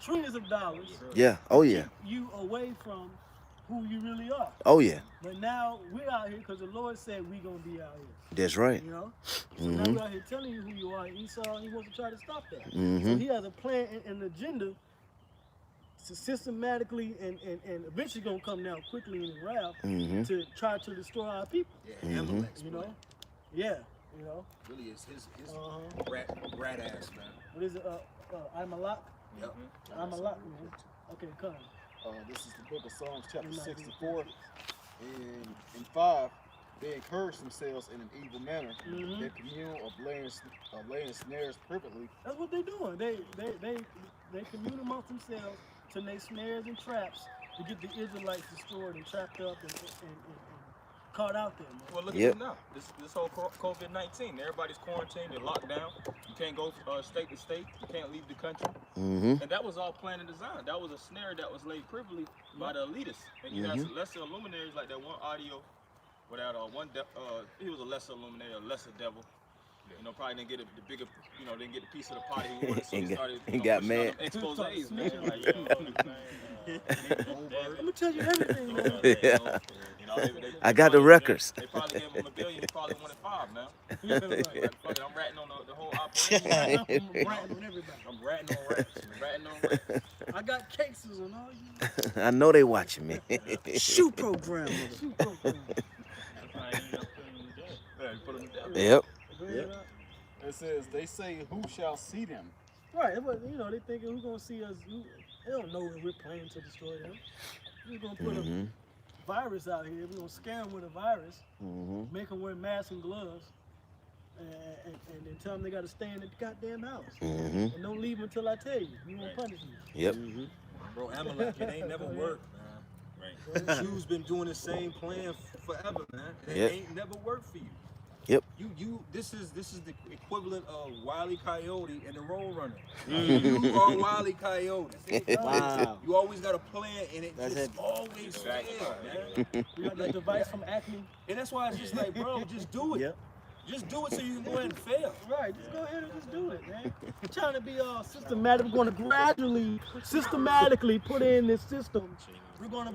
Speaker 3: trillions of dollars.
Speaker 2: Yeah. Oh yeah.
Speaker 3: Keep you away from who you really are.
Speaker 2: Oh yeah.
Speaker 3: But now we're out here because the Lord said we're gonna be out here.
Speaker 2: That's right.
Speaker 3: You know? So now we're out here telling you who you are. Esau, he wants to try to stop that. So
Speaker 2: Mm-hmm.
Speaker 3: he has a plan and an agenda to systematically and eventually gonna come down quickly in wrath
Speaker 2: Mm-hmm.
Speaker 3: to try to destroy our people.
Speaker 6: Amalek's
Speaker 3: You know? Yeah, you know.
Speaker 6: really is his
Speaker 3: Uh-huh.
Speaker 6: rat ass, man.
Speaker 3: What is it? I'm a lot.
Speaker 6: Yep.
Speaker 3: I'm a lot. Okay, come.
Speaker 10: This is the book of Psalms, chapter 64. In 5, they encourage themselves in an evil manner. They commune of laying snares perfectly.
Speaker 3: That's what they're doing. They commune amongst themselves to lay snares and traps to get the Israelites destroyed and trapped up and caught out there, man.
Speaker 9: Well, look
Speaker 2: Yep.
Speaker 9: at it now. This whole COVID-19, everybody's quarantined, they're locked down. You can't go state to state. You can't leave the country.
Speaker 2: Mm-hmm.
Speaker 9: And that was all planned and designed. That was a snare that was laid privily by the elitists. And you had some lesser luminaries like that one audio, without he was a lesser luminary, a lesser devil. You know, probably didn't get the bigger, didn't get the piece of the pie he wanted, so he started.
Speaker 2: He got
Speaker 9: pushing out
Speaker 2: mad.
Speaker 9: them exposés, man. Like,
Speaker 3: Let me tell you everything, man.
Speaker 2: Yeah.
Speaker 9: they
Speaker 2: I got the
Speaker 9: probably-
Speaker 2: records.
Speaker 9: They probably gave him $1 billion. He probably wanted 5 now.
Speaker 3: Like,
Speaker 9: Fuck it, I'm ratting on the whole operation.
Speaker 3: I'm ratting on everybody.
Speaker 9: I'm ratting on rats. Ratting on rats.
Speaker 3: I got cases and all you.
Speaker 2: I know they watching me.
Speaker 1: Shoot program.
Speaker 3: Shoot program.
Speaker 9: Yeah, put him down.
Speaker 2: Yep.
Speaker 10: It says, they say, who shall see them?
Speaker 3: Right, but they thinking who's gonna see us. They don't know that we're planning to destroy them. We're gonna put a virus out here. We're gonna scare them with a virus, make them wear masks and gloves, and then tell them they gotta stay in the goddamn house. And don't leave until I tell you. We won't punish you.
Speaker 2: Yep.
Speaker 6: Bro, Amalek, it ain't never worked, man. Right. Jews been doing the same plan forever, man. It ain't never worked for you.
Speaker 2: Yep.
Speaker 6: This is the equivalent of Wile E. Coyote and the Road Runner. You are Wile E. Coyote.
Speaker 1: Wow.
Speaker 6: You always got a plan, and it
Speaker 1: That's
Speaker 6: just
Speaker 1: it.
Speaker 6: always fails, man.
Speaker 3: We got that device from Acme.
Speaker 6: And that's why it's just like, bro, just do it.
Speaker 1: Yep.
Speaker 6: Just do it so you can go ahead and fail.
Speaker 3: Right, just go ahead and just do it, man. We're trying to be all systematic. We're going to gradually, systematically put in this system. We're going to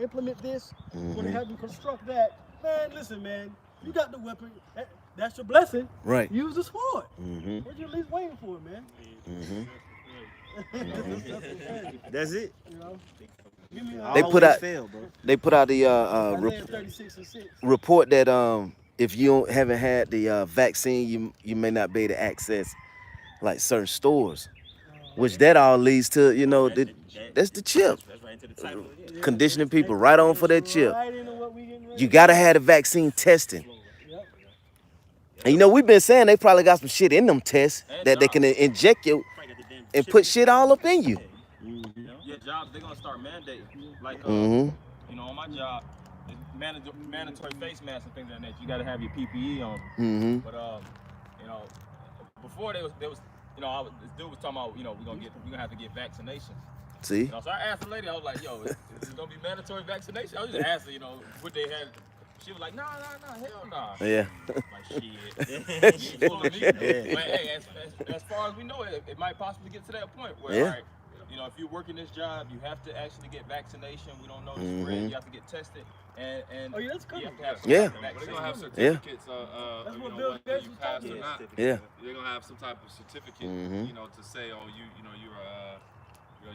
Speaker 3: implement this. We're going to have them construct that. Man, listen, man. You got the weapon. That's your blessing.
Speaker 2: Right.
Speaker 3: Use the sword.
Speaker 2: Mm-hmm.
Speaker 3: What you at least waiting for, man?
Speaker 1: That's it.
Speaker 3: You know? Give me
Speaker 2: They put out-
Speaker 1: fail, bro.
Speaker 2: They put out the
Speaker 3: Isaiah 36 and 6.
Speaker 2: report that if you haven't had the vaccine, you may not be able to access like certain stores, which that all leads to that's the chip.
Speaker 8: That's right into the title.
Speaker 2: Conditioning people right on for that chip.
Speaker 3: Right into what we getting ready
Speaker 2: You gotta have the vaccine testing.
Speaker 3: Yep.
Speaker 2: And we've been saying they probably got some shit in them tests that they can inject you and put shit all up in you.
Speaker 9: Yet jobs, they're gonna start mandating. Like,
Speaker 2: Mhm.
Speaker 9: you know, on my job, it's mandatory face masks and things like that. You gotta have your PPE on.
Speaker 2: Mhm.
Speaker 9: But you know, before there was, you know, this dude was talking about, you know, we're gonna have to get vaccinations.
Speaker 2: See?
Speaker 9: You know, so I asked the lady, I was like, yo, is it gonna be mandatory vaccination? I was just asking, you know, what they had. She was like, no, hell no.
Speaker 2: Yeah.
Speaker 9: Like, shit. You fooling me? But hey, as far as we know, it might possibly get to that point where,
Speaker 2: Yeah.
Speaker 9: all right, you know, if you're working this job, you have to actually get vaccination. We don't know the spread. You have to get tested. And
Speaker 3: Oh, yeah, that's
Speaker 9: you
Speaker 3: coming.
Speaker 9: have to have some
Speaker 2: Yeah.
Speaker 9: type of
Speaker 5: But they're gonna have
Speaker 9: vaccine.
Speaker 5: certificates,
Speaker 3: That's
Speaker 5: you
Speaker 3: what
Speaker 5: know,
Speaker 3: Bill
Speaker 5: whether
Speaker 3: Gates
Speaker 5: you
Speaker 3: was
Speaker 5: passed
Speaker 3: talking
Speaker 5: or
Speaker 3: about.
Speaker 5: not.
Speaker 2: Yeah.
Speaker 5: They're gonna have some type of certificate,
Speaker 2: Mhm.
Speaker 5: you know, to say, oh, you know,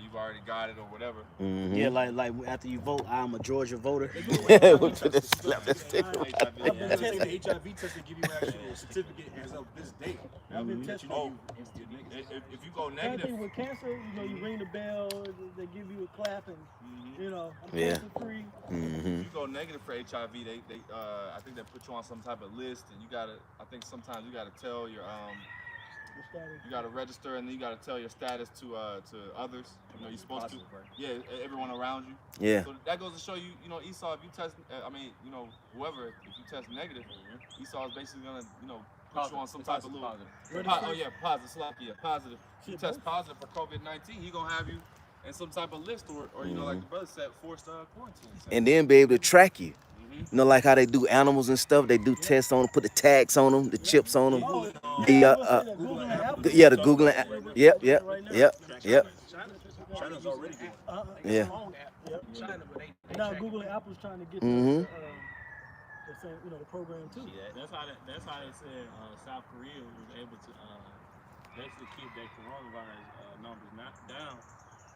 Speaker 5: you've already got it or whatever.
Speaker 2: Mhm.
Speaker 1: Yeah, like after you vote, I'm a Georgia voter.
Speaker 2: We finna slap that stick.
Speaker 3: I've been
Speaker 6: They take
Speaker 3: tested.
Speaker 6: the HIV test and give you an actual certificate as of this date.
Speaker 3: I've been
Speaker 6: Let
Speaker 3: tested.
Speaker 6: you know you're negative.
Speaker 5: If you go
Speaker 3: Same
Speaker 5: negative,
Speaker 3: thing with cancer, you know, you ring the bell, they give you a clap, and you know, I'm
Speaker 2: Yeah.
Speaker 3: cancer free.
Speaker 5: if
Speaker 2: Mhm.
Speaker 5: you go negative for HIV, they I think they put you on some type of list, and you gotta. I think sometimes you gotta tell your you gotta register, and then you gotta tell your status to others. You know, you're supposed to. Yeah, everyone around you.
Speaker 2: Yeah.
Speaker 5: So that goes to show you, you know, Esau, if you test, I mean, you know, whoever, if you test negative, Esau is basically gonna, you know, put you on some type of little.
Speaker 9: Positive.
Speaker 5: Positive. If you test positive for COVID-19, he gonna have you in some type of list, or you know, like the brother said, forced quarantine.
Speaker 2: And then be able to track you. You know, like how they do animals and stuff. They do tests on them, put the tags on them, the chips on them.
Speaker 3: Oh,
Speaker 2: The
Speaker 3: Google and Apple.
Speaker 2: yeah, the Googling. Yep.
Speaker 6: China's already doing it.
Speaker 2: Yeah.
Speaker 6: China, but they
Speaker 3: Now Google and Apple's trying to get
Speaker 2: Mhm.
Speaker 3: the same, you know, the program too.
Speaker 8: That's how they said South Korea was able to basically keep their coronavirus numbers down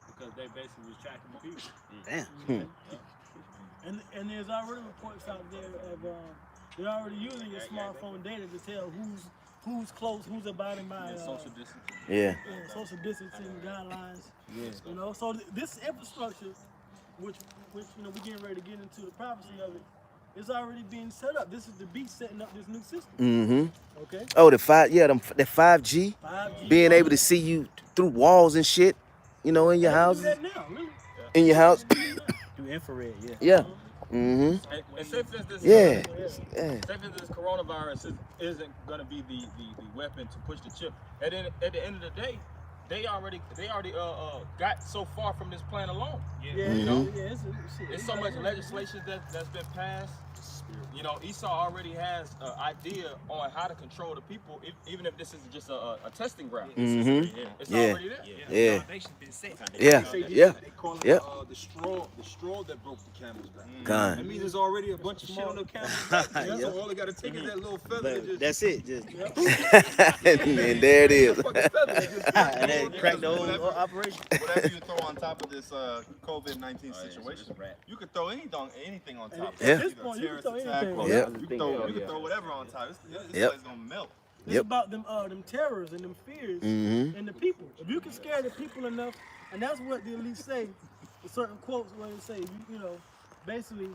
Speaker 8: because they basically was tracking the people.
Speaker 1: Damn.
Speaker 3: And there's already reports out there of they're already using your smartphone data to tell who's close, who's abiding by
Speaker 9: Social distancing.
Speaker 2: Yeah.
Speaker 3: social distancing guidelines.
Speaker 1: Yes.
Speaker 3: You know, so this infrastructure, which you know we're getting ready to get into the prophecy of it, is already being set up. This is the beast setting up this new system.
Speaker 2: Mhm.
Speaker 3: Okay.
Speaker 2: Oh, the 5G,
Speaker 3: 5G.
Speaker 2: being able to see you through walls and shit. You know, in your
Speaker 3: They can do
Speaker 2: houses.
Speaker 3: that now, really.
Speaker 2: In your house.
Speaker 1: Do infrared, yeah.
Speaker 2: Yeah. Mhm.
Speaker 9: And say for instance,
Speaker 2: Yeah.
Speaker 9: say for instance, this coronavirus isn't gonna be the weapon to push the chip. At the end of the day, they already got so far from this plan alone.
Speaker 3: Yeah,
Speaker 9: You know,
Speaker 3: yeah,
Speaker 9: there's so much legislation that's been passed. You know, Esau already has an idea on how to control the people, even if this is just a testing ground.
Speaker 2: Mhm.
Speaker 9: It's
Speaker 2: Yeah.
Speaker 9: already there.
Speaker 2: Yeah.
Speaker 6: foundation's been set.
Speaker 2: Yeah. Yeah.
Speaker 6: They call it
Speaker 2: Yep.
Speaker 6: the straw that broke the camel's back. That
Speaker 2: Gone.
Speaker 6: means there's already a bunch of shit on the camel's back. So all they gotta take is that little feather and
Speaker 1: But
Speaker 6: just
Speaker 1: that's it. Just
Speaker 2: And there it is.
Speaker 6: fucking feather. Just
Speaker 1: and then crack the whole operation.
Speaker 5: Whatever you throw on top of this COVID-19 situation, you could throw anything on top.
Speaker 2: Yeah.
Speaker 3: At this point, you can throw anything.
Speaker 2: Yeah.
Speaker 5: You can throw whatever on top. This
Speaker 2: Yep.
Speaker 5: place gonna melt.
Speaker 3: It's
Speaker 2: Yep.
Speaker 3: about them terrors and them fears
Speaker 2: Mhm.
Speaker 3: and the people. If you can scare the people enough, and that's what the elites say, certain quotes where they say, you know, basically,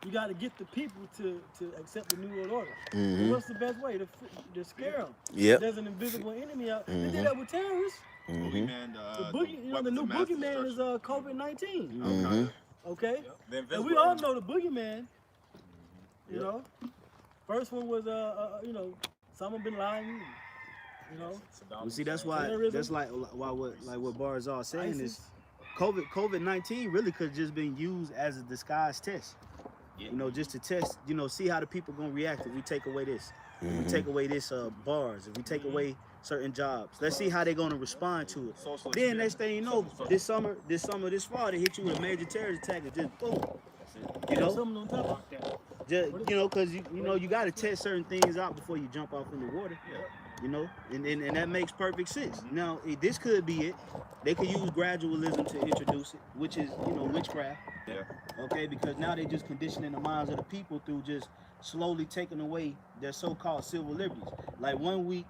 Speaker 3: you got to get the people to accept the New World Order.
Speaker 2: Mhm.
Speaker 3: And what's the best way? To scare them.
Speaker 2: Yep.
Speaker 3: There's an invisible enemy out. They did that with terrorists.
Speaker 2: Mhm.
Speaker 5: Boogeyman,
Speaker 3: The boogie, you know, the new boogeyman is COVID-19.
Speaker 2: Mhm.
Speaker 3: Okay,
Speaker 9: The
Speaker 3: and
Speaker 9: invisible
Speaker 3: we all
Speaker 9: enemy.
Speaker 3: know the boogeyman. You know, first one was you know, Osama bin Laden. You know,
Speaker 1: You see, that's why what Barzal saying
Speaker 3: ISIS.
Speaker 1: is COVID-19 really could have just been used as a disguised test. You know, just to test, you know, see how the people gonna react if we take away this. If we take away this bars, if we take away certain jobs. Let's see how they're gonna respond to it. Then next thing you know, this summer, this fall, they hit you with a major terrorist attack and just boom. You know,
Speaker 3: something on top of that.
Speaker 1: just, you know, cause you know you gotta test certain things out before you jump off in the water. You know, and that makes perfect sense. Now, this could be it. They could use gradualism to introduce it, which is, you know, witchcraft.
Speaker 5: Yeah.
Speaker 1: Okay, because now they're just conditioning the minds of the people through just slowly taking away their so-called civil liberties. Like one week,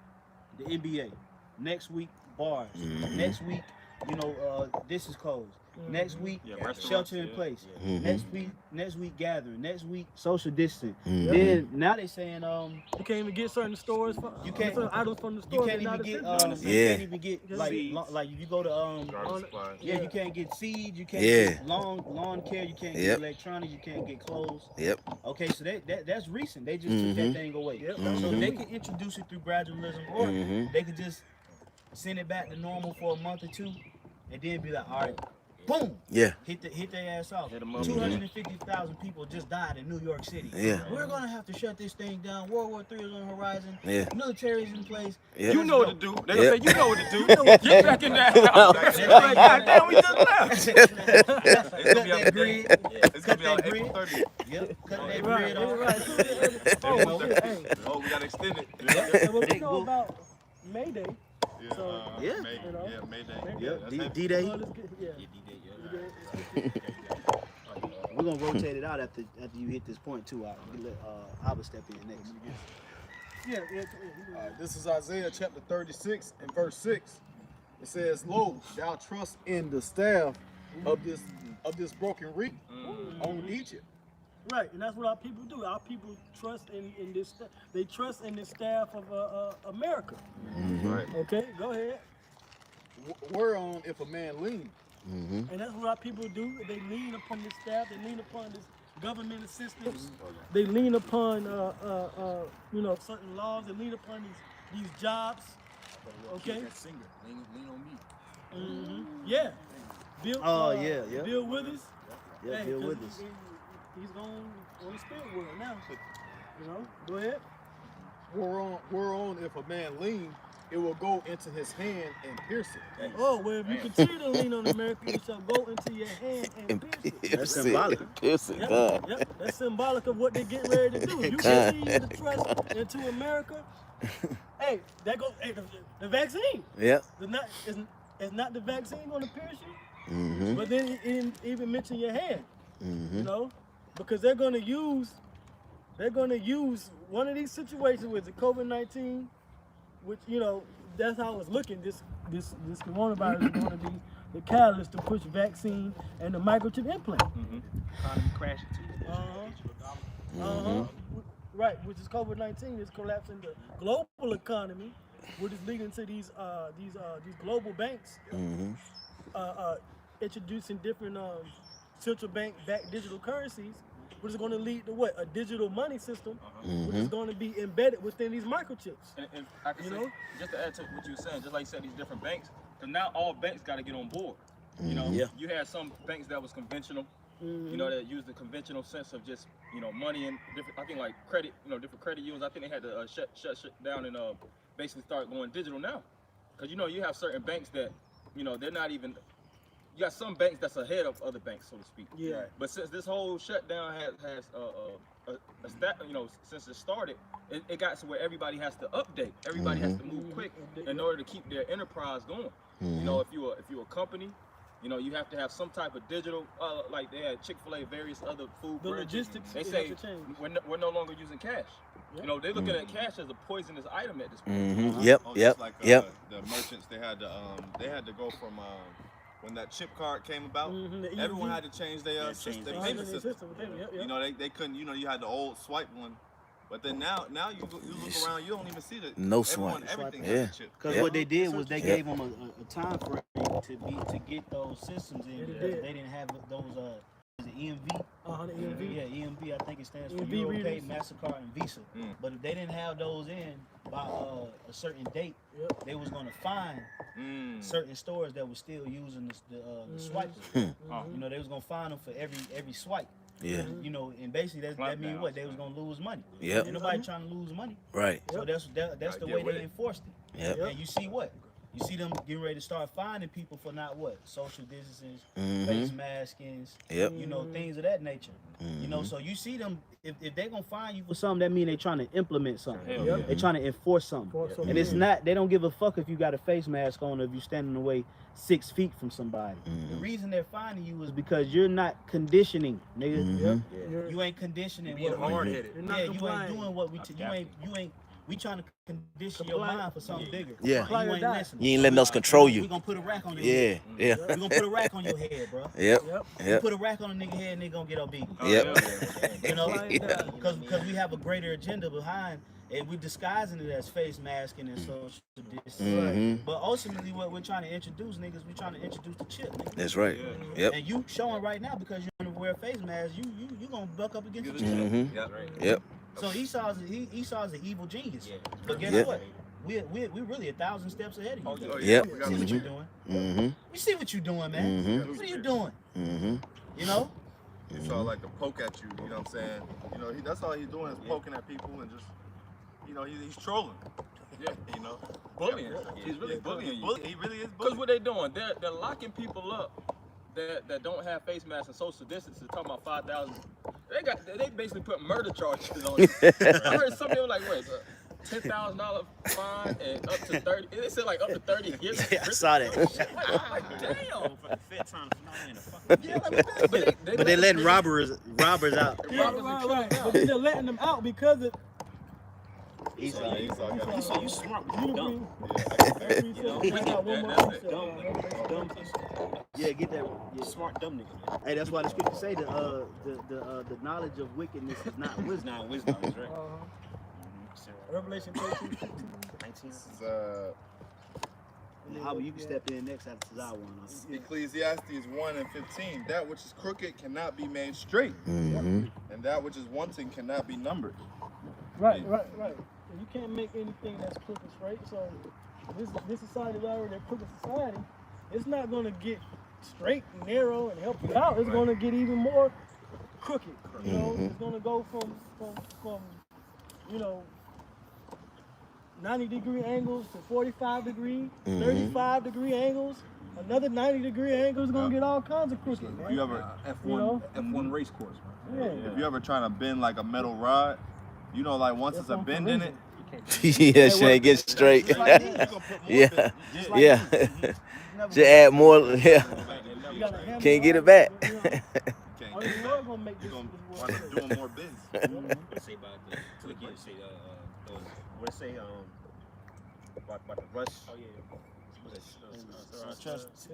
Speaker 1: the NBA. Next week, bars. Next week, you know, this is closed. Next week,
Speaker 8: restaurants,
Speaker 1: shelter in place.
Speaker 2: Mhm.
Speaker 1: Next week gathering. Next week social distance.
Speaker 2: Mhm.
Speaker 1: Then now they saying
Speaker 3: You can't even get certain stores.
Speaker 1: You can't-
Speaker 3: certain items from the
Speaker 1: you
Speaker 3: store.
Speaker 1: can't
Speaker 3: they're
Speaker 1: even
Speaker 3: not
Speaker 1: get
Speaker 3: essential.
Speaker 1: you
Speaker 2: Yeah.
Speaker 1: can't even get like
Speaker 8: Seeds.
Speaker 1: like if you go to
Speaker 8: Garden supplies.
Speaker 1: you can't get seeds, you can't
Speaker 2: Yeah.
Speaker 1: get lawn care, you can't
Speaker 2: Yep.
Speaker 1: get electronics, you can't get clothes.
Speaker 2: Yep.
Speaker 1: Okay, so that's recent. They just took that thing away.
Speaker 3: Yep.
Speaker 1: So they can introduce it through gradualism, or they could just send it back to normal for a month or two, and then be like, all right, boom,
Speaker 2: Yeah.
Speaker 1: hit their ass off.
Speaker 8: Hit 'em up.
Speaker 1: 250,000 people just died in New York City.
Speaker 2: Yeah.
Speaker 1: We're gonna have to shut this thing down. World War III is on the horizon.
Speaker 2: Yeah.
Speaker 1: Military is in place.
Speaker 2: Yeah.
Speaker 9: You know what to do. They gonna
Speaker 2: Yeah.
Speaker 9: say you know what to do. Get back in that house. Like, goddamn, we just left.
Speaker 1: Cut that grid.
Speaker 5: It's
Speaker 1: Cut
Speaker 5: gonna be on
Speaker 1: that
Speaker 5: April
Speaker 1: grid.
Speaker 5: 30th.
Speaker 1: Yep. Cut that
Speaker 3: Right,
Speaker 1: grid off.
Speaker 3: right. Oh, hey.
Speaker 5: Oh, we gotta extend it.
Speaker 3: And what we
Speaker 1: They
Speaker 3: know
Speaker 1: go-
Speaker 3: about May Day.
Speaker 5: Yeah,
Speaker 3: So,
Speaker 1: Yeah.
Speaker 5: May,
Speaker 3: you know.
Speaker 5: yeah, May Day.
Speaker 3: Mayday.
Speaker 5: Yeah, that's heavy.
Speaker 1: D-Day.
Speaker 3: Well, let's get- yeah.
Speaker 1: We're gonna rotate it out after you hit this point too. I will step in next.
Speaker 3: Yeah.
Speaker 10: This is Isaiah chapter 36 and verse 6. It says, "Lo, thou trust in the staff of this broken reed on Egypt."
Speaker 3: Right, and that's what our people do. Our people trust in this. They trust in the staff of America.
Speaker 5: Right.
Speaker 3: Okay, go ahead.
Speaker 10: Whereon if a man lean.
Speaker 3: And that's what our people do. They lean upon this staff. They lean upon this government assistance. They lean upon certain laws. They lean upon these jobs. Okay.
Speaker 6: That singer, lean on me.
Speaker 3: Yeah. Bill.
Speaker 1: Yeah.
Speaker 3: Bill Withers.
Speaker 1: Yeah,
Speaker 3: Hey,
Speaker 1: Bill
Speaker 3: 'cause
Speaker 1: Withers.
Speaker 3: He's on the spirit world now. You know. Go ahead.
Speaker 10: Whereon if a man lean, it will go into his hand and pierce it.
Speaker 3: Oh, well, if you continue to lean on America, it shall go into your hand and pierce it.
Speaker 1: That's symbolic.
Speaker 2: Pierce it,
Speaker 3: Yep,
Speaker 2: God.
Speaker 3: yep, that's symbolic of what they're getting ready to do. You continue to trust into America. Hey, that goes. Hey, the vaccine.
Speaker 2: Yep.
Speaker 3: It's not the vaccine going to pierce you, but then it didn't even mention your hand. You know, because they're going to use one of these situations with the COVID-19, which that's how it's looking. This coronavirus is going to be the catalyst to push vaccine and the microchip implant.
Speaker 7: Economy crashing too.
Speaker 3: Right, which is COVID-19 is collapsing the global economy, which is leading to these global banks introducing different central bank backed digital currencies, which is going to lead to what? A digital money system, which is going to be embedded within these microchips.
Speaker 9: And I can say, just to add to what you were saying, just like you said, these different banks, because now all banks got to get on board. You know, you had some banks that was conventional, you know, that used the conventional sense of just, money and different, I think like credit, different credit unions. I think they had to shut down and basically start going digital now. Because, you have certain banks that, they're not even, you got some banks that's ahead of other banks, so to speak.
Speaker 3: Yeah.
Speaker 9: Right. But since this whole shutdown has since it started, it got to where everybody has to update. Everybody has to move quick in order to keep their enterprise going. If you're a company, you have to have some type of digital, like they had Chick-fil-A, various other food
Speaker 3: The
Speaker 9: brands.
Speaker 3: logistics,
Speaker 9: They
Speaker 3: it
Speaker 9: say
Speaker 3: has to change.
Speaker 9: we're no longer using cash. They're looking at cash as a poisonous item at this point.
Speaker 2: Yep.
Speaker 5: Oh,
Speaker 2: Yep.
Speaker 5: just like,
Speaker 2: Yep.
Speaker 5: The merchants, they had to go from when that chip card came about.
Speaker 3: The
Speaker 5: Everyone
Speaker 3: EMV.
Speaker 5: had to change their payment system. They couldn't. You had the old swipe one, but then now you look around, you don't even see the
Speaker 2: No
Speaker 5: everyone,
Speaker 2: swipe.
Speaker 5: everything
Speaker 2: Yeah.
Speaker 5: has a chip.
Speaker 1: Because what they did was they gave them a time frame to get those systems in. Because they didn't have those is it EMV?
Speaker 3: The EMV.
Speaker 1: Yeah, EMV. I think it stands for
Speaker 3: EMV
Speaker 1: EuroPay,
Speaker 3: readers.
Speaker 1: MasterCard, and Visa. But if they didn't have those in by a certain date, they was gonna fine certain stores that were still using the swipes. They was gonna fine them for every swipe.
Speaker 2: Yeah.
Speaker 1: And basically that means what? They was gonna lose money.
Speaker 2: Yep.
Speaker 1: Ain't nobody trying to lose money.
Speaker 2: Right.
Speaker 1: So that's the way they enforced it.
Speaker 2: Yep.
Speaker 1: And you see what? You see them getting ready to start finding people for not what? Social distancing, face maskings,
Speaker 2: Yep.
Speaker 1: Things of that nature. So you see them, if they're gonna find you for something, that means they trying to implement something. They're trying to enforce something. And it's not, they don't give a fuck if you got a face mask on or if you're standing away 6 feet from somebody. The reason they're finding you is because you're not conditioning, nigga. You ain't conditioning
Speaker 6: Being
Speaker 1: what
Speaker 6: hard-headed.
Speaker 3: You're not
Speaker 1: you ain't
Speaker 3: complying.
Speaker 1: doing what we We trying to condition your mind for something bigger.
Speaker 2: Yeah.
Speaker 1: And you ain't listening.
Speaker 2: You ain't letting us control
Speaker 1: We
Speaker 2: you.
Speaker 1: gonna put a rack on your
Speaker 2: Yeah,
Speaker 1: head.
Speaker 2: yeah.
Speaker 1: We gonna put a rack on your head, bro.
Speaker 2: Yep,
Speaker 1: You
Speaker 2: yep,
Speaker 1: put a rack on a nigga head, nigga gonna get obedient.
Speaker 2: yep.
Speaker 1: You know,
Speaker 2: Yeah.
Speaker 1: because we have a greater agenda behind, and we disguising it as face masking and social distancing.
Speaker 2: Mhm.
Speaker 1: But ultimately, what we're trying to introduce, niggas, we're trying to introduce the chip. Nigga.
Speaker 2: That's right. Yep.
Speaker 1: And you showing right now because you want to wear a face mask, you gonna buck up against the chip.
Speaker 2: Mhm. Yep.
Speaker 1: So Esau's an evil genius. But guess
Speaker 2: Yep.
Speaker 1: what? We really 1,000 steps ahead of you.
Speaker 2: Yep.
Speaker 1: We see what you're doing.
Speaker 2: Mhm.
Speaker 1: We see what you're doing, man.
Speaker 2: Mhm.
Speaker 1: What are you doing?
Speaker 2: Mhm.
Speaker 1: You know?
Speaker 5: It's all like to poke at you, you know what I'm saying? You know, that's all he's doing is poking at people and just, you know, he's trolling.
Speaker 9: Yeah,
Speaker 5: You know?
Speaker 9: bullying. He's really bullying you.
Speaker 5: He really is
Speaker 9: Because
Speaker 5: bullying.
Speaker 9: what they doing, they're locking people up that don't have face masks and social distancing. Talking about 5,000. They basically put murder charges on you. I heard some people like what, $10,000 fine and up to 30. They said like up to 30 years.
Speaker 2: Yeah, I saw that.
Speaker 9: I'm like, damn.
Speaker 1: But they letting robbers out.
Speaker 3: Yeah, right. But they're letting them out because of.
Speaker 1: Esau.
Speaker 7: You smart, but you dumb.
Speaker 1: Yeah, get that. Yeah.
Speaker 7: Smart, dumb nigga, man.
Speaker 1: Hey, that's why the scripture say the knowledge of wickedness is not
Speaker 7: It's
Speaker 1: wisdom.
Speaker 7: not wisdom, that's right.
Speaker 3: Revelation 13.
Speaker 7: 19.
Speaker 5: This is
Speaker 1: How you can step in next after Cesar one.
Speaker 5: Ecclesiastes 1:15. That which is crooked cannot be made straight,
Speaker 2: Mhm.
Speaker 5: and that which is wanting cannot be numbered.
Speaker 3: Right. And you can't make anything that's crooked straight. So this society is already a crooked society. It's not going to get straight and narrow and help you out. It's going to get even more crooked. You know, it's going to go from 90-degree angles to 45-degree, 35-degree angles. Another 90-degree angle is going to get all kinds of crooked.
Speaker 5: If you ever
Speaker 6: F1 race course, man.
Speaker 5: if you ever trying to bend like a metal rod, you know, like once it's a bend in it,
Speaker 2: Yeah, she ain't get straight.
Speaker 5: you gonna put more
Speaker 2: Yeah,
Speaker 5: bend.
Speaker 2: yeah. Just add more. Yeah, can't get it back.
Speaker 5: Can't
Speaker 3: Oh,
Speaker 5: get it
Speaker 3: the
Speaker 5: back.
Speaker 3: Lord gonna make
Speaker 5: You
Speaker 3: this
Speaker 5: gonna
Speaker 3: work.
Speaker 5: wind up doing more bends.
Speaker 7: What say about the click and say what it say about the rush? Oh yeah.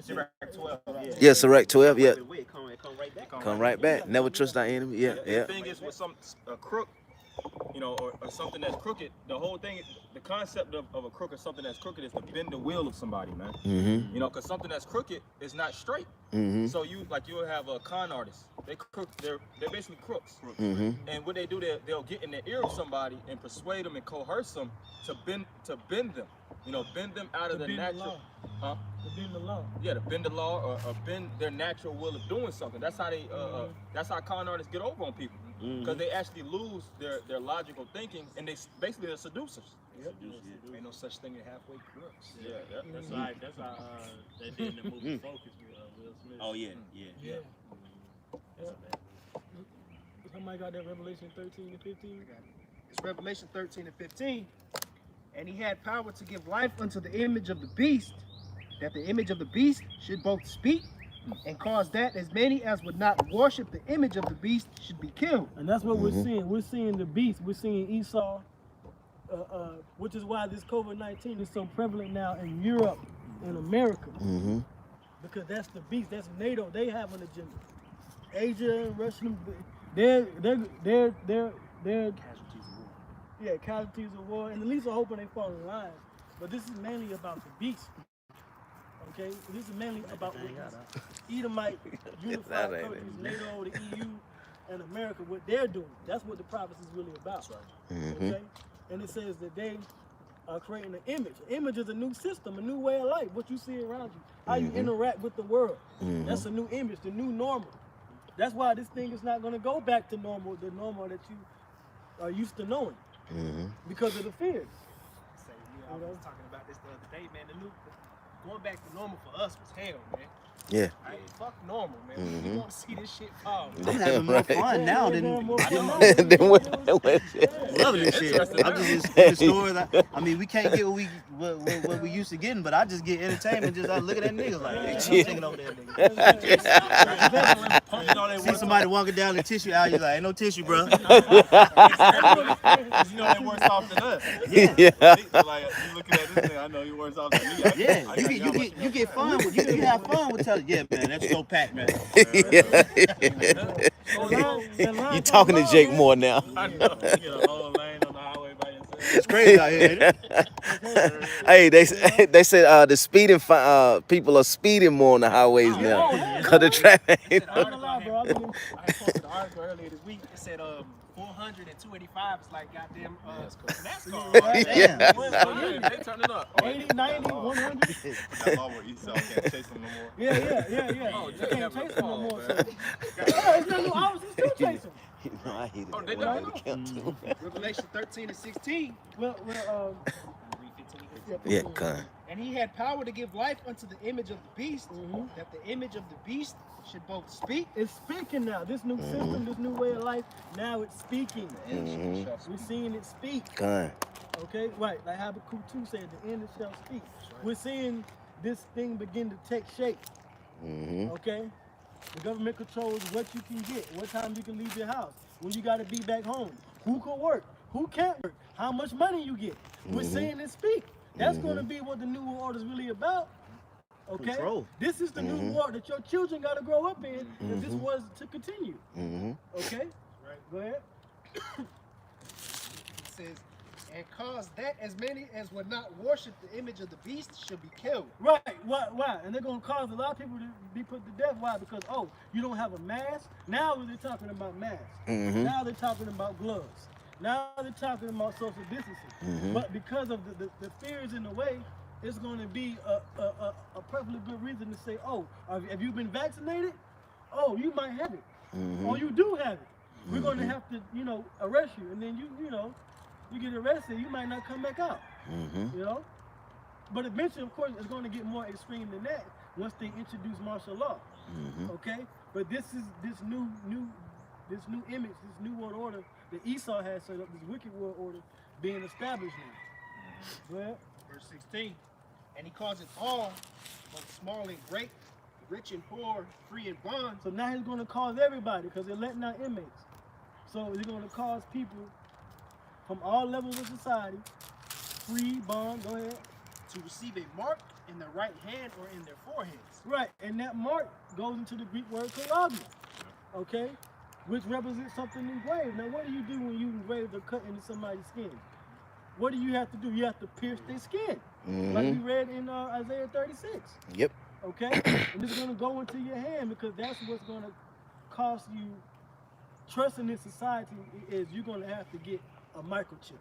Speaker 7: Sirach 12.
Speaker 2: Yeah, Sirach 12. Yeah,
Speaker 7: It come right back.
Speaker 2: come right back. Never trust our enemy. Yeah,
Speaker 9: The
Speaker 2: yeah.
Speaker 9: thing is with a crook, you know, or something that's crooked, the whole thing, the concept of a crook or something that's crooked is to bend the wheel of somebody, man.
Speaker 2: Mhm.
Speaker 9: You know, because something that's crooked is not straight.
Speaker 2: Mhm.
Speaker 9: So you'll have a con artist. They're basically crooks.
Speaker 2: Mhm.
Speaker 9: And what they do, they'll get in the ear of somebody and persuade them and coerce them to bend them. You know, bend them out of
Speaker 3: To
Speaker 9: the
Speaker 3: bend the
Speaker 9: natural.
Speaker 3: law.
Speaker 9: Huh?
Speaker 3: To bend the law.
Speaker 9: Yeah, to bend the law or bend their natural will of doing something. That's how that's how con artists get over on people, because they actually lose their logical thinking, and they're seducers.
Speaker 3: Yep.
Speaker 6: Ain't no such thing as halfway crooks.
Speaker 9: Yeah.
Speaker 8: That's how they did in the movie Focus with Will Smith.
Speaker 7: Oh yeah.
Speaker 3: Somebody got that Revelation 13 and 15?
Speaker 4: It's Revelation 13 and 15. And he had power to give life unto the image of the beast, that the image of the beast should both speak and cause that as many as would not worship the image of the beast should be killed.
Speaker 3: And that's what we're seeing. We're seeing the beast. We're seeing Esau, which is why this COVID-19 is so prevalent now in Europe and America.
Speaker 2: Mhm.
Speaker 3: Because that's the beast. That's NATO. They have an agenda. Asia and Russia, they're casualties of war, and at least I'm hoping they fall in line. But this is mainly about the beast. Okay, this is mainly about what these Edomite unified
Speaker 2: That ain't
Speaker 3: countries, NATO, the EU, and America, what they're doing. That's what the prophecy is really about. Okay, and it says that they are creating an image. An image is a new system, a new way of life. What you see around you, how you interact with the world. That's a new image, the new normal. That's why this thing is not going to go back to normal, the normal that you are used to knowing, because of the fears.
Speaker 4: I was talking about this the other day, man. Going back to normal for us was hell, man.
Speaker 2: Yeah.
Speaker 4: Hey, fuck normal, man. We want to see this shit fall.
Speaker 1: I'm having more fun now than
Speaker 2: Then what?
Speaker 1: loving this shit. I'm just in the stores. I mean, we can't get what we used to getting, but I just get entertainment. Just I look at that niggas like, I'm taking over that nigga. See somebody walking down the tissue aisle, you like, ain't no tissue, bro.
Speaker 5: You know they worse off than us.
Speaker 1: Yeah.
Speaker 5: Like you looking at this nigga, I know you worse off than me.
Speaker 1: Yeah, you get fun. You have fun with telling. Yeah, man, that's so packed, man.
Speaker 2: You talking to Jake more now?
Speaker 8: I know. You get a whole lane on the highway by yourself.
Speaker 1: It's crazy out here, ain't it?
Speaker 2: Hey, they said the speeding people are speeding more on the highways now because the traffic.
Speaker 4: I posted an article earlier this week. It said 400 and 285 is like goddamn NASCAR.
Speaker 1: Damn.
Speaker 9: They turning up.
Speaker 3: 80, 90, 100.
Speaker 5: That law where Esau can't chase them no more.
Speaker 3: Yeah.
Speaker 9: Oh,
Speaker 3: You can't chase them no more.
Speaker 9: man.
Speaker 3: So. It's not new hours. You still chasing.
Speaker 2: You know, I hate it.
Speaker 9: Oh, they
Speaker 2: when I
Speaker 9: don't
Speaker 2: go to camp too.
Speaker 4: Revelation 13 and 16.
Speaker 3: Well,
Speaker 2: Yeah, con.
Speaker 4: And he had power to give life unto the image of the beast, that the image of the beast should both speak.
Speaker 3: it's speaking now. This new system, this new way of life, now it's speaking. We're seeing it speak.
Speaker 2: Con.
Speaker 3: Okay, right. Like Habakkuk 2 said, the end shall speak. We're seeing this thing begin to take shape. Okay? The government controls what you can get, what time you can leave your house, when you got to be back home, who can work, who can't work, how much money you get. We're seeing it speak. That's going to be what the new world is really about. Okay?
Speaker 1: Control.
Speaker 3: This is the new world that your children got to grow up in if this was to continue. Okay?
Speaker 4: Right.
Speaker 3: Go ahead.
Speaker 4: It says, and cause that as many as would not worship the image of the beast should be killed.
Speaker 3: Right. Why? And they're going to cause a lot of people to be put to death. Why? Because, oh, you don't have a mask? Now they're talking about masks. Now they're talking about gloves. Now they're talking about social distancing. But because of the fears in the way, it's going to be a perfectly good reason to say, oh, have you been vaccinated? Oh, you might have it. Or you do have it. We're going to have to, arrest you. And then you get arrested, you might not come back out. But eventually, of course, it's going to get more extreme than that once they introduce martial law. Okay? But this is this new image, this new world order that Esau has set up, this wicked world order being established now. Go ahead.
Speaker 4: Verse 16. And he calls it all, both small and great, rich and poor, free and bond.
Speaker 3: So now he's going to cause everybody because they're letting out inmates. So he's going to cause people from all levels of society, free, bond, go ahead,
Speaker 4: to receive a mark in their right hand or in their foreheads.
Speaker 3: right, and that mark goes into the Greek word charagma, okay, which represents something engraved. Now, what do you do when you engrave or cut into somebody's skin? What do you have to do? You have to pierce their skin, like we read in Isaiah 36.
Speaker 2: Yep.
Speaker 3: Okay, and it's going to go into your hand because that's what's going to cost you trust in this society. Is you're going to have to get a microchip.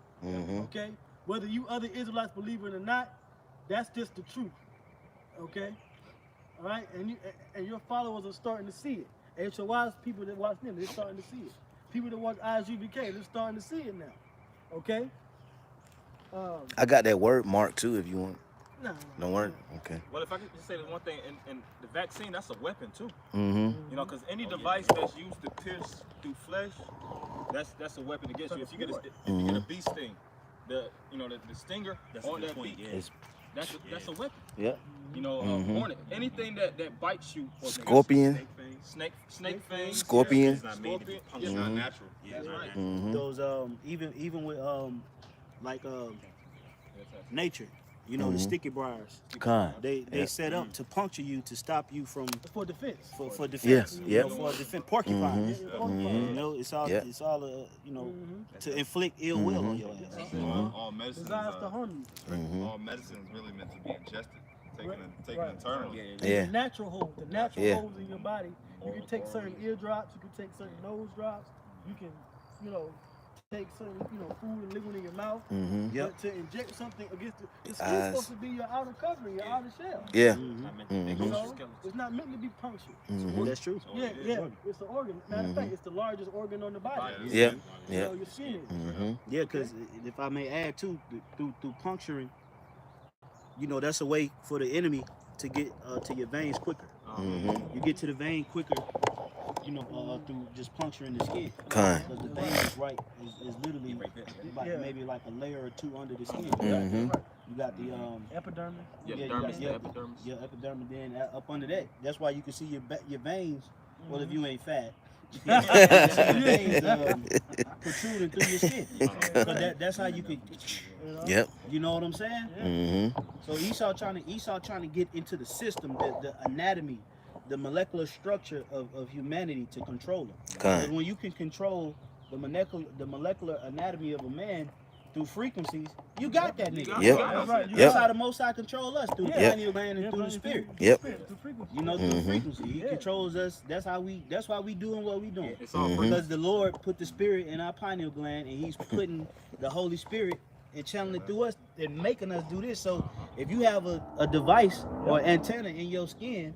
Speaker 3: Okay, whether you other Israelites believe it or not, that's just the truth. Okay, all right, and your followers are starting to see it. HOI's people that watch them, they're starting to see it. People that watch ISUBK, they're starting to see it now. Okay.
Speaker 2: I got that word mark too if you want.
Speaker 3: No.
Speaker 2: Don't worry. Okay.
Speaker 9: Well, if I could just say this one thing, in the vaccine, that's a weapon too.
Speaker 2: Mm-hmm.
Speaker 9: You know, because any device that's used to pierce through flesh, that's a weapon against you. If you get a bee sting, the stinger on that bee, that's a weapon.
Speaker 2: Yeah.
Speaker 9: You know, hornet, anything that bites you. Or
Speaker 2: Scorpion.
Speaker 9: Snake fangs.
Speaker 2: Scorpion.
Speaker 5: It's not made to be punched. It's not natural.
Speaker 9: That's right.
Speaker 1: Those even with nature, the sticky briars.
Speaker 2: Con.
Speaker 1: They set up to puncture you to stop you from
Speaker 3: For defense.
Speaker 1: for defense.
Speaker 2: Yeah.
Speaker 1: For defense. Porcupines. It's all to inflict ill will on your ass.
Speaker 5: All medicine.
Speaker 3: Designed to harm you.
Speaker 5: All medicine is really meant to be ingested, taken internally.
Speaker 2: Yeah.
Speaker 3: The natural holes. The natural holes in your body. You can take certain eardrops. You can take certain nose drops. You can, take certain, food and liquid in your mouth. But to inject something against it's still supposed to be your outer covering, your outer shell.
Speaker 2: Yeah.
Speaker 3: It's not meant to be punctured.
Speaker 1: That's true.
Speaker 3: Yeah. It's the organ. Matter of fact, it's the largest organ on the body.
Speaker 2: Yeah.
Speaker 3: Your skin is.
Speaker 1: Yeah, because if I may add too, through puncturing, that's a way for the enemy to get to your veins quicker. You get to the vein quicker, through just puncturing the skin.
Speaker 2: Kind.
Speaker 1: Because the vein is is literally maybe like a layer or two under the skin.
Speaker 2: Mm-hmm.
Speaker 1: You got the
Speaker 3: Epidermis.
Speaker 8: Yeah,
Speaker 1: you
Speaker 8: dermis,
Speaker 1: got-
Speaker 8: the epidermis.
Speaker 1: Yeah, epidermis. Then up under that, that's why you can see your veins. Well, if you ain't fat, you can see your veins protruding through your skin. So that's how you could.
Speaker 2: Yep.
Speaker 1: You know what I'm saying?
Speaker 2: Mm-hmm.
Speaker 1: So Esau trying to get into the system, the anatomy, the molecular structure of humanity to control it. Because
Speaker 2: Kind.
Speaker 1: when you can control the molecular anatomy of a man through frequencies, you got that nigga.
Speaker 2: Yep.
Speaker 3: Right.
Speaker 1: That's how the Most High control us, through the
Speaker 2: Yep.
Speaker 1: pineal gland and through the spirit.
Speaker 2: Yep.
Speaker 3: Through frequency.
Speaker 1: You know, through
Speaker 2: Mhm.
Speaker 1: frequency. He controls us. That's why we doing what we doing.
Speaker 8: It's all
Speaker 2: Mhm.
Speaker 1: Because the Lord put the spirit in our pineal gland, and He's putting the Holy Spirit and channeling it through us and making us do this. So if you have a device or antenna in your skin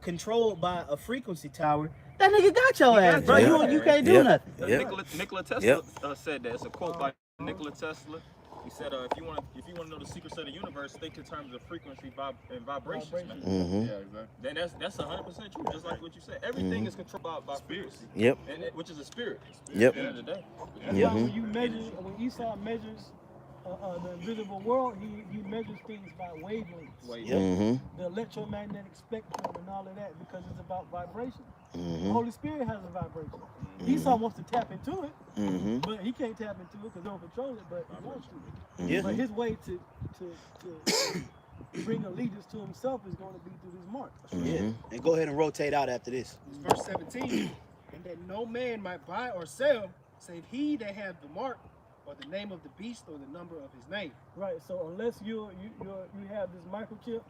Speaker 1: controlled by a frequency tower, that nigga got your ass, bro.
Speaker 2: Yep.
Speaker 1: You can't do
Speaker 2: Yep.
Speaker 1: nothing.
Speaker 2: Yep.
Speaker 8: Nikola Tesla
Speaker 2: Yep.
Speaker 8: Said that. It's a quote by Nikola Tesla. He said, "If you want to know the secrets of the universe, think in terms of frequency and vibrations, man."
Speaker 2: Mm-hmm.
Speaker 5: Yeah, exactly.
Speaker 8: Then that's 100% true. Just like what you said, everything is controlled by frequency,
Speaker 2: Yep.
Speaker 8: and which is a spirit.
Speaker 2: Yep.
Speaker 8: At the end of the day.
Speaker 3: Yeah, when you measure, when Esau measures the invisible world, he measures things by wavelengths,
Speaker 2: Mm-hmm.
Speaker 3: the electromagnetic spectrum, and all of that, because it's about vibration. The
Speaker 2: Mm-hmm.
Speaker 3: Holy Spirit has a vibration. Esau wants to tap into it,
Speaker 2: Mm-hmm.
Speaker 3: but he can't tap into it because they don't control it. But he wants to.
Speaker 1: Yeah.
Speaker 3: But his way to bring allegiance to himself is going to be through this mark.
Speaker 1: Yeah. And go ahead and rotate out after this.
Speaker 4: Verse 17, and that no man might buy or sell, save he that hath the mark, or the name of the beast, or the number of his name.
Speaker 3: Right. So unless you have this microchip,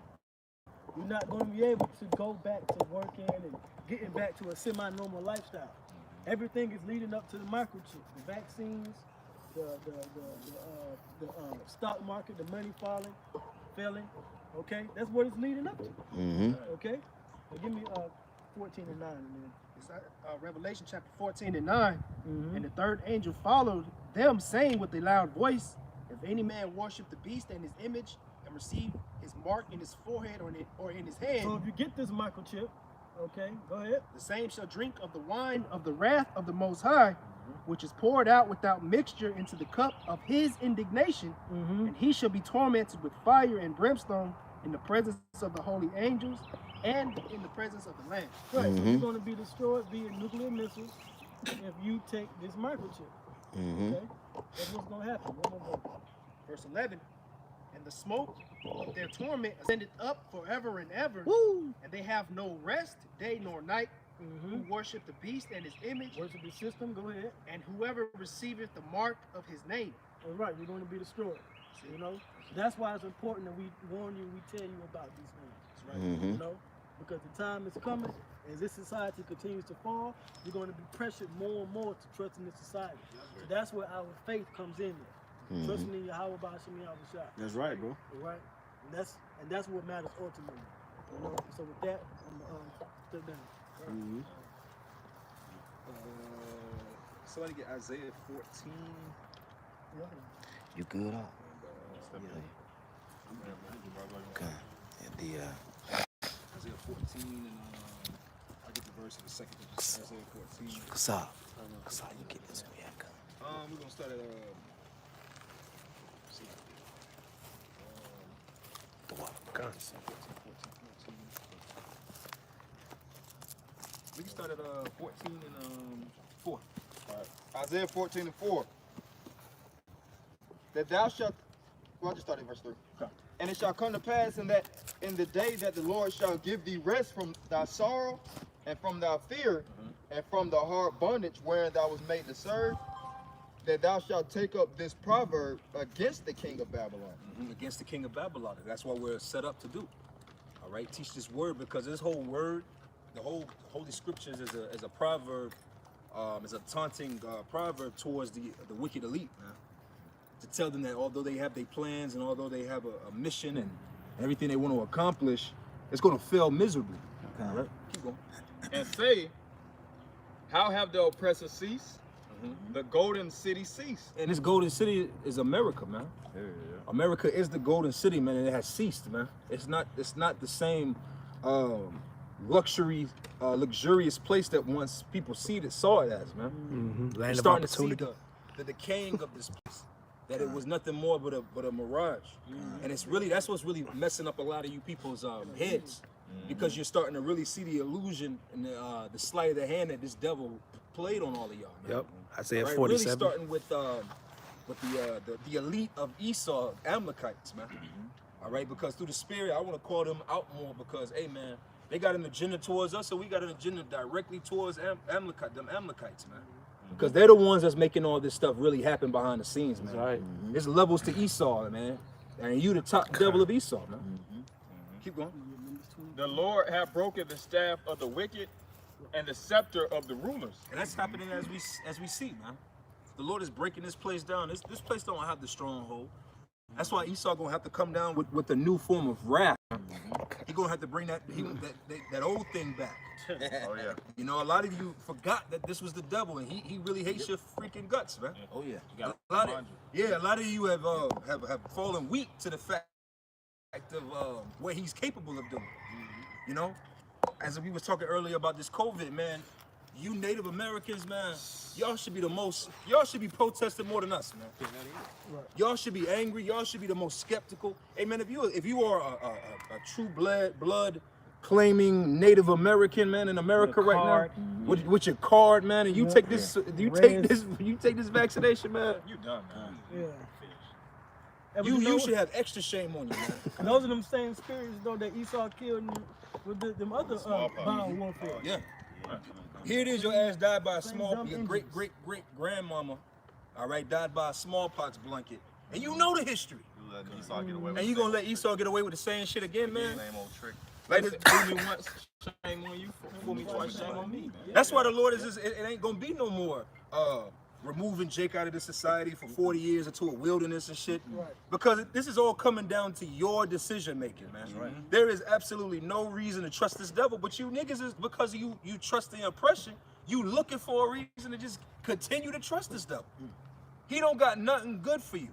Speaker 3: you're not going to be able to go back to working and getting back to a semi-normal lifestyle. Everything is leading up to the microchip. The vaccines, the stock market, the money failing. Okay, that's what it's leading up to.
Speaker 2: Mm-hmm.
Speaker 3: Okay, so give me 14 and 9, and then.
Speaker 4: It's Revelation chapter 14 and 9.
Speaker 3: Mhm.
Speaker 4: And the third angel followed them, saying with a loud voice, if any man worship the beast and his image, and receive his mark in his forehead or in his hand,
Speaker 3: So if you get this microchip, okay, go ahead.
Speaker 4: the same shall drink of the wine of the wrath of the Most High, which is poured out without mixture into the cup of his indignation,
Speaker 3: Mm-hmm.
Speaker 4: and he shall be tormented with fire and brimstone in the presence of the holy angels and in the presence of the Lamb.
Speaker 3: Right, so
Speaker 2: Mhm.
Speaker 3: you're going to be destroyed via nuclear missiles if you take this microchip.
Speaker 2: Mm-hmm.
Speaker 3: Okay, that's what's going to happen. One more verse.
Speaker 4: Verse 11, and the smoke of their torment ascended up forever and ever,
Speaker 3: Woo!
Speaker 4: and they have no rest day nor night,
Speaker 3: Mm-hmm.
Speaker 4: who worship the beast and his image,
Speaker 3: Worship the system. Go ahead.
Speaker 4: and whoever receiveth the mark of his name.
Speaker 3: All right, you're going to be destroyed. You know, that's why it's important that we warn you, we tell you about these things.
Speaker 2: Mm-hmm.
Speaker 3: You know, because the time is coming. As this society continues to fall, you're going to be pressured more and more to trust in this society. So that's where our faith comes in there.
Speaker 2: Mhm.
Speaker 3: Trusting in Yahweh Bashim Yahweh Shah.
Speaker 1: That's right, bro.
Speaker 3: All right, and that's what matters ultimately. You know, so with that, I'm step down.
Speaker 1: Mm-hmm.
Speaker 10: Somebody get Isaiah 14.
Speaker 3: Yeah.
Speaker 2: You good up?
Speaker 5: Step in.
Speaker 2: Okay. And the
Speaker 10: Isaiah 14 and I get the verse in a second. Isaiah 14.
Speaker 2: Kasab. Kasab, you get this one. Yeah, come.
Speaker 10: We're gonna start at
Speaker 2: The water.
Speaker 10: 14. We can start at 14 and 4.
Speaker 11: Isaiah 14 and 4. That thou shalt, well, I'll just start at verse 3.
Speaker 10: Okay.
Speaker 11: And it shall come to pass in the day that the Lord shall give thee rest from thy sorrow and from thy fear and from the hard bondage wherein thou was made to serve, that thou shalt take up this proverb against the king of Babylon.
Speaker 6: Against the king of Babylon. That's what we're set up to do. All right, teach this word, because this whole word, the whole Holy Scriptures is a proverb, is a taunting proverb towards the wicked elite, man. To tell them that although they have their plans and although they have a mission and everything they want to accomplish, it's going to fail miserably.
Speaker 2: Okay.
Speaker 6: All right, keep going.
Speaker 9: And say, how have the oppressors ceased? The golden city ceased.
Speaker 6: And this golden city is America, man. America is the golden city, man, and it has ceased, man. It's not the same luxurious place that once people saw it as, man. You're
Speaker 12: Land of
Speaker 6: starting to see
Speaker 12: opportunity.
Speaker 6: the decaying of this place. That it was nothing more but a mirage. And that's what's really messing up a lot of you people's heads. Because you're starting to really see the illusion and the sleight of the hand that this devil played on all of y'all, man.
Speaker 12: Yep. Isaiah
Speaker 6: Right?
Speaker 12: 47.
Speaker 6: Really starting with the elite of Esau, Amalekites, man. All right, because through the spirit, I want to call them out more because, hey, man, they got an agenda towards us, so we got an agenda directly towards them Amalekites, man. Because they're the ones that's making all this stuff really happen behind the scenes, man.
Speaker 12: Right.
Speaker 6: There's levels to Esau, man. And you the top devil of Esau, man. Keep going.
Speaker 9: The Lord hath broken the staff of the wicked and the scepter of the rulers.
Speaker 6: And that's happening as we see, man. The Lord is breaking this place down. This place don't have the stronghold. That's why Esau gonna have to come down with a new form of wrath. He gonna have to bring that old thing back.
Speaker 5: Oh yeah.
Speaker 6: You know, a lot of you forgot that this was the devil, and he really hates your freaking guts, man.
Speaker 7: Oh yeah.
Speaker 6: A lot of you have fallen weak to the fact of what he's capable of doing. You know, as we was talking earlier about this COVID, man. You Native Americans, man, y'all should be protesting more than us, man. Y'all should be angry. Y'all should be the most skeptical. Hey, man, if you are a true blood claiming Native American, man, in America right now, with your card, man, and you take this vaccination, man,
Speaker 9: You done, man.
Speaker 3: Yeah.
Speaker 6: you should have extra shame on you, man.
Speaker 3: And those are them same spirits though that Esau killed with them other violent warfare.
Speaker 6: Yeah. Here it is, your ass died by your great grandmama, all right, died by a smallpox blanket. And you know the history.
Speaker 5: You letting Esau get away with
Speaker 6: And you gonna let Esau get away with the same shit again, man?
Speaker 5: same old trick.
Speaker 6: Like
Speaker 9: Fool me once, shame on you. Fool me twice, shame on me.
Speaker 6: that's why the Lord is it ain't gonna be no more removing Jake out of the society for 40 years into a wilderness and shit.
Speaker 3: Right.
Speaker 6: Because this is all coming down to your decision making, man. Right. There is absolutely no reason to trust this devil, but you niggas is because you trust the oppression, you looking for a reason to just continue to trust this devil. He don't got nothing good for you.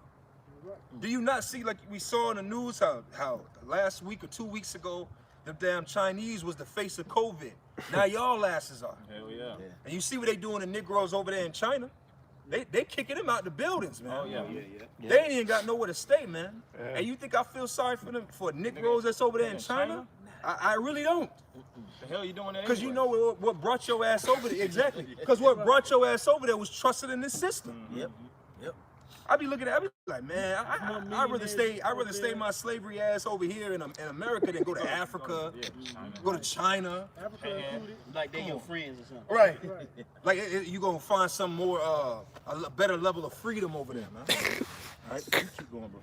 Speaker 6: Do you not see, like we saw in the news, how last week or 2 weeks ago, the damn Chinese was the face of COVID. Now y'all asses are.
Speaker 9: Hell yeah.
Speaker 6: And you see what they doing to Negroes over there in China? They kicking them out the buildings, man.
Speaker 9: Oh yeah.
Speaker 6: They ain't even got nowhere to stay, man. And you think I feel sorry for them, for Negroes that's over there in China? I really don't.
Speaker 9: The hell you doing there?
Speaker 6: Because you know what brought your ass over there, exactly. Because what brought your ass over there was trusting in this system.
Speaker 7: Yep.
Speaker 6: I be looking at it, I be like, man, I'd rather stay my slavery ass over here in America than go to Africa, go to China.
Speaker 3: Africa included.
Speaker 1: Like they your friends or something.
Speaker 6: Right. Like you gonna find some more a better level of freedom over there, man. All right, you keep going, bro.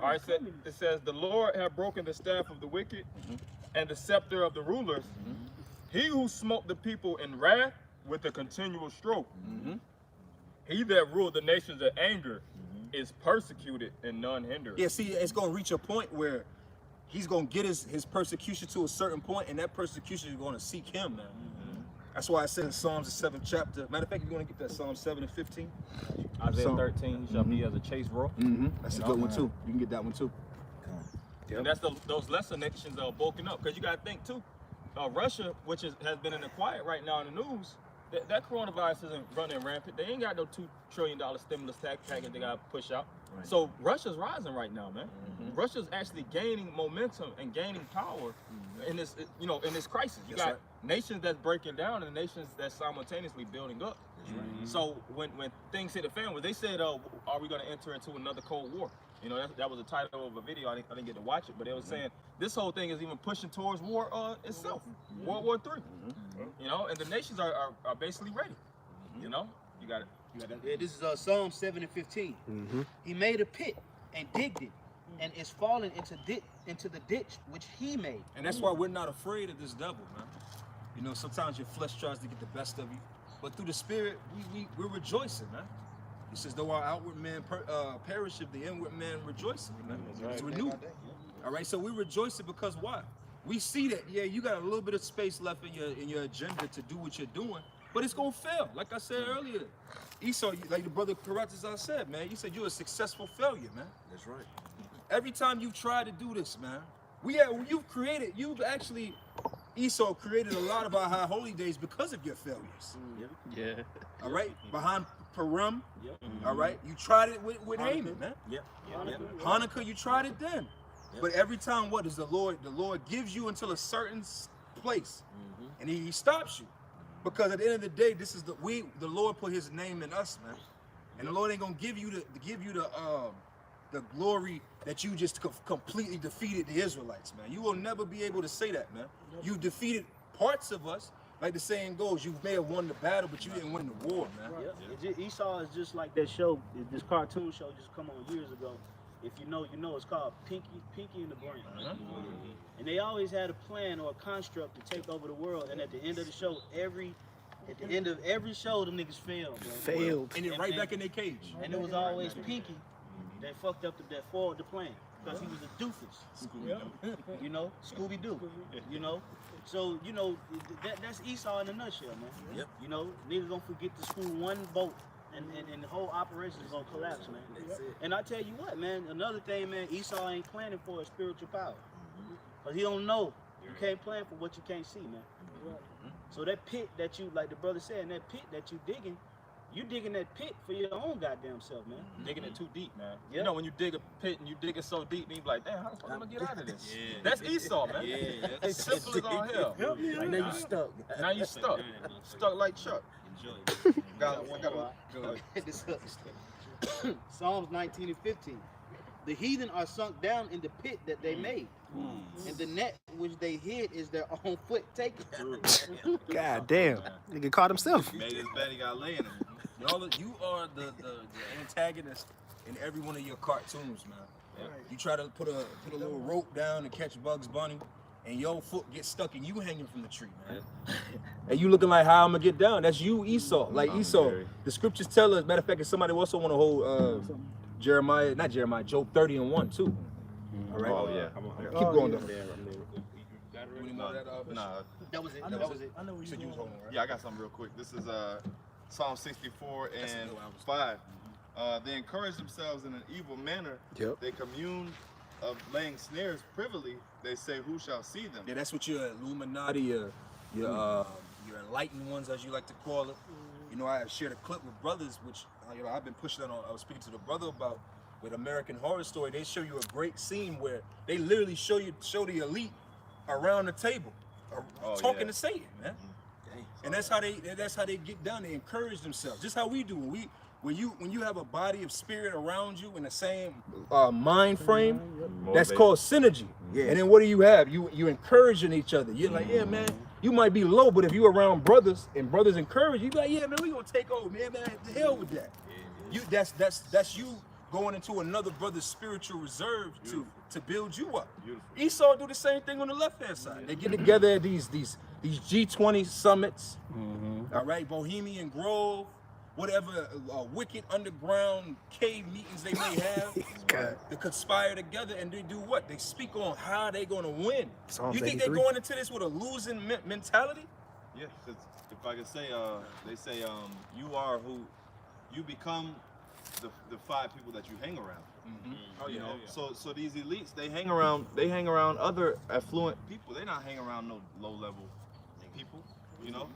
Speaker 9: All right, it says, the Lord hath broken the staff of the wicked and the scepter of the rulers. He who smote the people in wrath with a continual stroke. He that ruled the nations in anger is persecuted and none hindered.
Speaker 6: Yeah, see, it's gonna reach a point where he's gonna get his persecution to a certain point, and that persecution is gonna seek him, man. That's why I said in Psalms the 7th chapter. Matter of fact, you're gonna get that Psalm 7 and 15.
Speaker 8: Isaiah 13, he shall be as a chased roe.
Speaker 6: That's a good one too. You can get that one too.
Speaker 9: And that's those lesser nations are bulking up. Because you got to think too, Russia, which has been in the quiet right now in the news, that coronavirus isn't running rampant. They ain't got no $2 trillion stimulus tax package they got to push out. Right. So Russia's rising right now, man. Russia's actually gaining momentum and gaining power in this, in this crisis. You got nations that's breaking down and nations that's simultaneously building up. So when things hit the fan, they said, are we going to enter into another Cold War? That was the title of a video. I didn't get to watch it, but they were saying this whole thing is even pushing towards war itself, World War III. And the nations are basically ready. You got it.
Speaker 1: Yeah, this is Psalm 7 and 15. He made a pit and digged it, and it's fallen into the ditch which he made.
Speaker 6: And that's why we're not afraid of this devil, man. Sometimes your flesh tries to get the best of you, but through the spirit, we're rejoicing, man. He says, though our outward man perisheth, the inward man rejoiceth, man. It's renewed. All right, so we're rejoicing because why? We see that, you got a little bit of space left in your agenda to do what you're doing, but it's gonna fail. Like I said earlier, Esau, like the brother Karatas said, man, you said you're a successful failure, man.
Speaker 7: That's right.
Speaker 6: Every time you try to do this, man, you've actually Esau created a lot of our high holy days because of your failures.
Speaker 8: Yeah.
Speaker 6: All right, behind Purim.
Speaker 3: Yep.
Speaker 6: All right, you tried it with Haman, man.
Speaker 3: Yep.
Speaker 6: Hanukkah, you tried it then. But every time, what does the Lord gives you until a certain place, and he stops you, because at the end of the day, this is the Lord put His name in us, man, and the Lord ain't gonna give you the glory that you just completely defeated the Israelites, man. You will never be able to say that, man. You defeated parts of us. Like the saying goes, you may have won the battle, but you didn't win the war, man.
Speaker 1: Yep. Esau is just like that show, this cartoon show just come on years ago. If you know, it's called Pinky and the Brain. And they always had a plan or a construct to take over the world. And at the end of the show, at the end of every show, them niggas failed, bro.
Speaker 2: Failed.
Speaker 6: And then right back in their cage.
Speaker 1: And it was always Pinky that fucked up that foiled the plan. Because he was a doofus. You know, Scooby-Doo. You know? So, you know, that's Esau in a nutshell, man.
Speaker 6: Yep.
Speaker 1: You know, niggas gonna forget to screw one bolt and the whole operation is gonna collapse, man. And I tell you what, man, another thing, man, Esau ain't planning for a spiritual power. Because he don't know. You can't plan for what you can't see, man. So that pit that you, like the brother said, that pit that you digging that pit for your own goddamn self, man.
Speaker 9: Digging it too deep, man.
Speaker 1: Yeah.
Speaker 9: You know, when you dig a pit and you dig it so deep, and you be like, damn, how the fuck am I gonna get out of this? That's Esau, man. It's simple as all hell.
Speaker 1: Like, now you stuck.
Speaker 9: Now you stuck. Stuck like Chuck.
Speaker 1: Psalms 19 and 15. The heathen are sunk down in the pit that they made, and the net which they hid is their own foot taken.
Speaker 2: God damn. Nigga caught himself.
Speaker 5: Made his bed, he got laying in it.
Speaker 6: You are the antagonist in every one of your cartoons, man. You try to put a little rope down to catch Bugs Bunny, and your foot gets stuck and you hanging from the tree, man. And you looking like, how I'm gonna get down? That's you, Esau. Like Esau. The scriptures tell us, matter of fact, if somebody also want to hold Job 30 and 1 too. All right.
Speaker 5: Oh yeah.
Speaker 6: Keep going though.
Speaker 1: That was it.
Speaker 6: I know you said you was holding, right?
Speaker 5: Yeah, I got something real quick. This is Psalm 64 and 5. They encourage themselves in an evil manner.
Speaker 2: Yep.
Speaker 5: They commune of laying snares privily. They say, who shall see them?
Speaker 6: Yeah, that's what your Illuminati, your enlightened ones, as you like to call it. You know, I shared a clip with brothers, which I've been pushing on. I was speaking to the brother about with American Horror Story. They show you a great scene where they literally show the elite around the table, talking to Satan, man. And that's how they get down. They encourage themselves, just how we do. When you have a body of spirit around you in the same mind frame, that's called synergy. Yeah. And then what do you have? You encouraging each other. You're like, yeah, man, you might be low, but if you around brothers and brothers encourage you, be like, yeah, man, we gonna take over, man. The hell with that. You that's you going into another brother's spiritual reserve to build you up. Esau do the same thing on the left hand side. They get together at these G20 summits. All right, Bohemian Grove, whatever wicked underground cave meetings they may have. They conspire together and they do what? They speak on how they gonna win. You think they're going into this with a losing mentality?
Speaker 5: Yeah, because if I could say, they say you are who you become. The 5 people that you hang around. You know? So these elites, they hang around other affluent people. They're not hanging around no low level people. You know,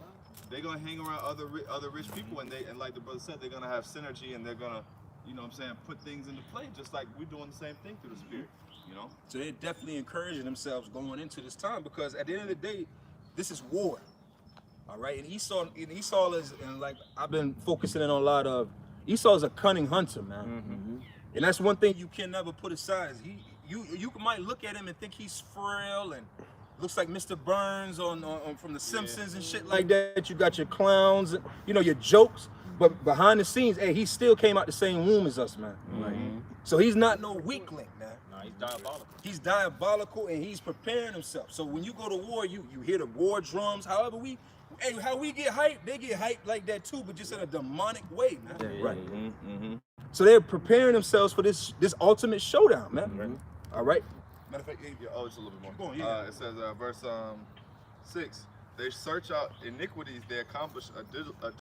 Speaker 5: they're gonna hang around other rich people, and like the brother said, they're gonna have synergy, and they're gonna, you know what I'm saying, put things into play, just like we're doing the same thing through the spirit. You know.
Speaker 6: So they're definitely encouraging themselves going into this time, because at the end of the day, this is war. All right, and Esau is, and like I've been focusing in on a lot of. Esau is a cunning hunter, man, and that's one thing you can never put aside. You might look at him and think he's frail and looks like Mr. Burns on from The Simpsons and shit like that. You got your clowns, you know, your jokes, but behind the scenes, hey, he still came out the same womb as us, man. So he's not no weakling, man.
Speaker 9: No, he's diabolical.
Speaker 6: He's diabolical, and he's preparing himself. So when you go to war, you hear the war drums. However how we get hyped, they get hyped like that too, but just in a demonic way, man. Right. So they're preparing themselves for this ultimate showdown, man. All right.
Speaker 5: Matter of fact, it's a little bit more. It says verse 6. They search out iniquities. They accomplish a